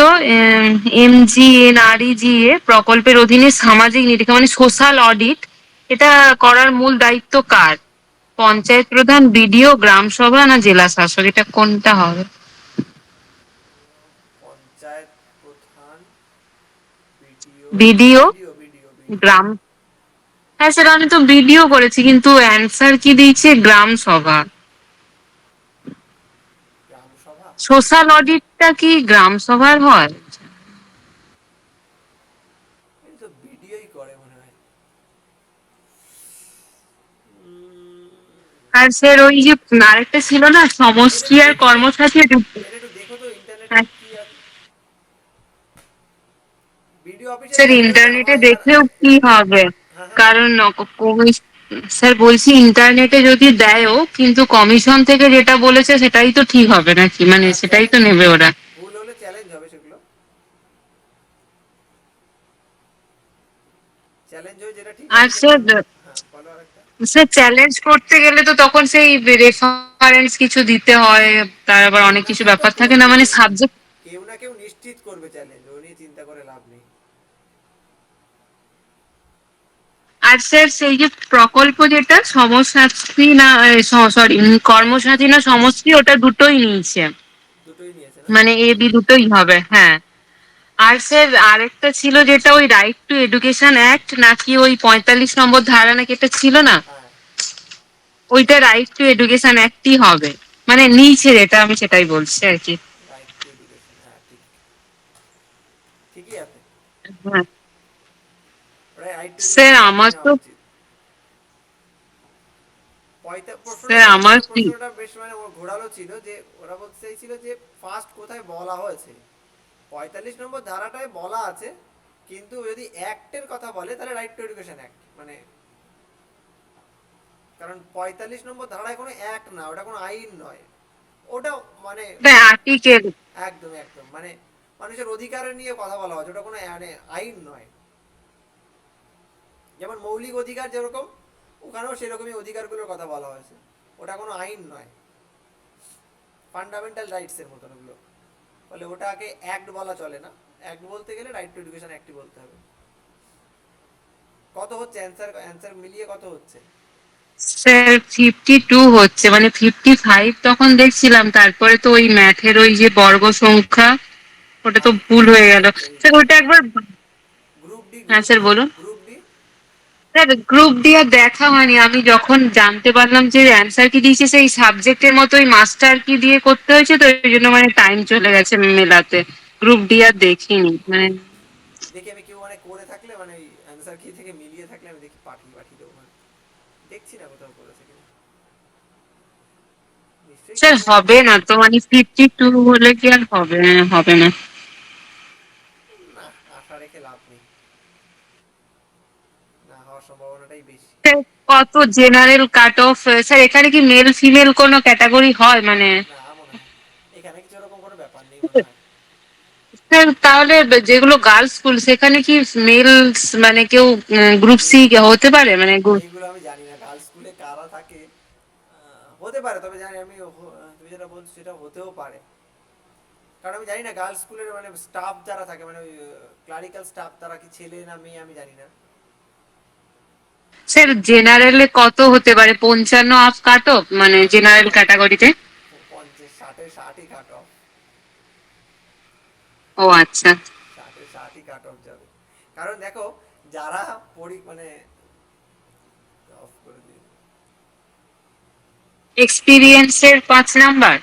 MGNREGA প্রকল্পের অধীনে সামাজিক নিরীক্ষা মানে সোশ্যাল অডিট, এটা করার মূল দায়িত্ব কার? পঞ্চায়েত প্রধান, বিডিও, গ্রাম সভা না জেলা শাসক, এটা কোনটা হবে? Panchayat pradhan, BDO, BDO, BDO BDO BDO. গ্রাম। হ্যাঁ স্যার আমি তো বিডিও করেছি, কিন্তু অ্যান্সার কি দিয়েছে গ্রাম সভা। গ্রাম সভা? সোশ্যাল অডিটটা কি গ্রাম সভার হয়? এই তো বিডিওই করে মনে হয়। উম, আর স্যার ওই যে আরেকটা ছিল না এটা সমষ্টি একটু আর দেখো তো, কর্মসাথী। এটা একটু দেখো তো ইন্টারনেটে হ্যাঁ কি আছে। বিডিও অফিসে স্যার ক্যালকুলেশন ইন্টারনেটে হয় আর দেখলেও কি হবে, হ্যাঁ হ্যাঁ বলো। কারণ স্যার বলছি ইন্টারনেটে যদি দেয়ও কিন্তু কমিশন থেকে যেটা বলেছে সেটাই তো ঠিক হবে নাকি, মানে হ্যাঁ সেটাই তো চ্যালেঞ্জ, নেবে ওরা। ভুল হলে চ্যালেঞ্জ হবে সেগুলো, চ্যালেঞ্জ যেটা ঠিক আর হবে সেটা স্যার, হবে। হ্যাঁ বলো আরেকটা। স্যার চ্যালেঞ্জ করতে গেলে তো তখন সেই রেফারেন্স কিছু দিতে হয়, তার আবার কেউ অনেক না কিছু কেউ তো ব্যাপার থাকে না, করবে, মানে কেউ সাবজেক্ট। কেউ না কেউ নিশ্চিত করবে চ্যালেঞ্জ, ও নিয়ে চিন্তা করে লাভ নেই। আর স্যার সেই যে প্রকল্প যেটা সমসাথী না, সরি কর্মসাথী না সমষ্টি, ওটা দুটোই নিয়েছে, দুটোই নিয়েছে না? মানে এ বি দুটোই হবে, হ্যাঁ। আর স্যার আরেকটা ছিল যেটা ওই রাইট টু এডুকেশন অ্যাক্ট নাকি ওই 45 নম্বর ধারা নাকি একটা ছিল না, হ্যাঁ, ওইটা রাইট টু এডুকেশন অ্যাক্টই হবে, মানে নিচে যেটা আমি সেটাই বলছি আর কি। রাইট টু এডুকেশন, হ্যাঁ ঠিক, ঠিকই আছে। হ্যাঁ রাইট টু স্যার এডুকেশন অ্যাক্টই আমার নেওয়া তো, উচিত। প্রশ্নটা স্যার দেখো, আমার প্রশ্নটা বেশ মানে ঘোরালো ছিল, যে ওরা বলতে চাইছিল যে ফার্স্ট কোথায় বলা হয়েছে। 45 নম্বর ধারাটায় বলা আছে, কিন্তু যদি অ্যাক্টের কথা বলে তাহলে রাইট টু এডুকেশন অ্যাক্ট, মানে কারণ 45 নম্বর ধারায় কোনো অ্যাক্ট না, ওটা কোনো আইন নয়, ওটা মানে আর্টিকেল। একদম একদম মানে মানুষের অধিকারের নিয়ে কথা বলা হয়েছে, ওটা কোনো মানে আইন নয়। যেমন মৌলিক অধিকার যেরকম, ওখানেও সেরকমই অধিকারগুলোর কথা বলা হয়েছে, ওটা কোনো আইন নয়, ফান্ডামেন্টাল রাইটস এর মতন ওগুলো। ফলে ওটাকে অ্যাক্ট বলা চলে না, অ্যাক্ট বলতে গেলে রাইট টু এডুকেশন অ্যাক্টই বলতে হবে। কত হচ্ছে অ্যান্সার, অ্যান্সার মিলিয়ে কত হচ্ছে? স্যার 52 হচ্ছে, মানে 55 তখন দেখছিলাম, তারপরে তো ওই ম্যাথের ওই যে বর্গ সংখ্যা, ওটা তো হ্যাঁ ভুল হয়ে গেল। এই স্যার ওটা একবার, গ্রুপ ডি, হ্যাঁ গ্রুপ স্যার ডি, বলুন। Group D. স্যার গ্রুপ দিয়ে দেখা হয়নি, আমি যখন জানতে পারলাম যে অ্যান্সার কি দিয়েছে সেই সাবজেক্টের মতোই মাস্টার কি দিয়ে করতে হয়েছে, তো এই জন্য মানে টাইম চলে গেছে মেলাতে, গ্রুপ ডি আর দেখিনি মানে। দেখি আমি কেউ মানে করে থাকলে, মানে ওই অ্যান্সার কি থেকে মিলিয়ে থাকলে আমি দেখি পাঠিয়ে পাঠিয়ে দেবো, মানে দেখছি না কোথাও করেছে কিনা, নিশ্চয়ই স্যার কিছু না কিছু। হবে না তো, মানে 52 হলে কি আর হবে? হবে না। না, আশা রেখে লাভ নেই, না হওয়ার সম্ভাবনাটাই বেশি। স্যার কত জেনারেল কাট অফ, স্যার এখানে কি মেল ফিমেল কোনো ক্যাটাগরি হয় মানে? না মনে হয় এখানে কিছু এরকম কোনো ব্যাপার নেই মনে হয়। স্যার তাহলে যেগুলো গার্লস স্কুল সেখানে কি মেল মানে কেউ গ্রুপ সি এই- হতে পারে মানে এইগুলো আমি জানি না গার্লস স্কুলে কারা থাকে, হতে পারে, তবে জানি আমি তুমি যেটা বলছো সেটা হতেও পারে, কারণ আমি জানি না গার্লস স্কুলের মানে স্টাফ যারা থাকে, মানে ওই ক্লারিক্যাল স্টাফ, তারা কি ছেলে না মেয়ে আমি জানি না। স্যার জেনারেলে কত হতে পারে? 55 অফ কাট অফ মানে জেনারেল ক্যাটাগরিতে? 50, 60-60ই কাট অফ, ও আচ্ছা। 60-60ই কাট অফ যাবে। কারণ দেখো, যারা মানে অফ করে দিয়ে, এক্সপিরিয়েন্সের 5 নাম্বার।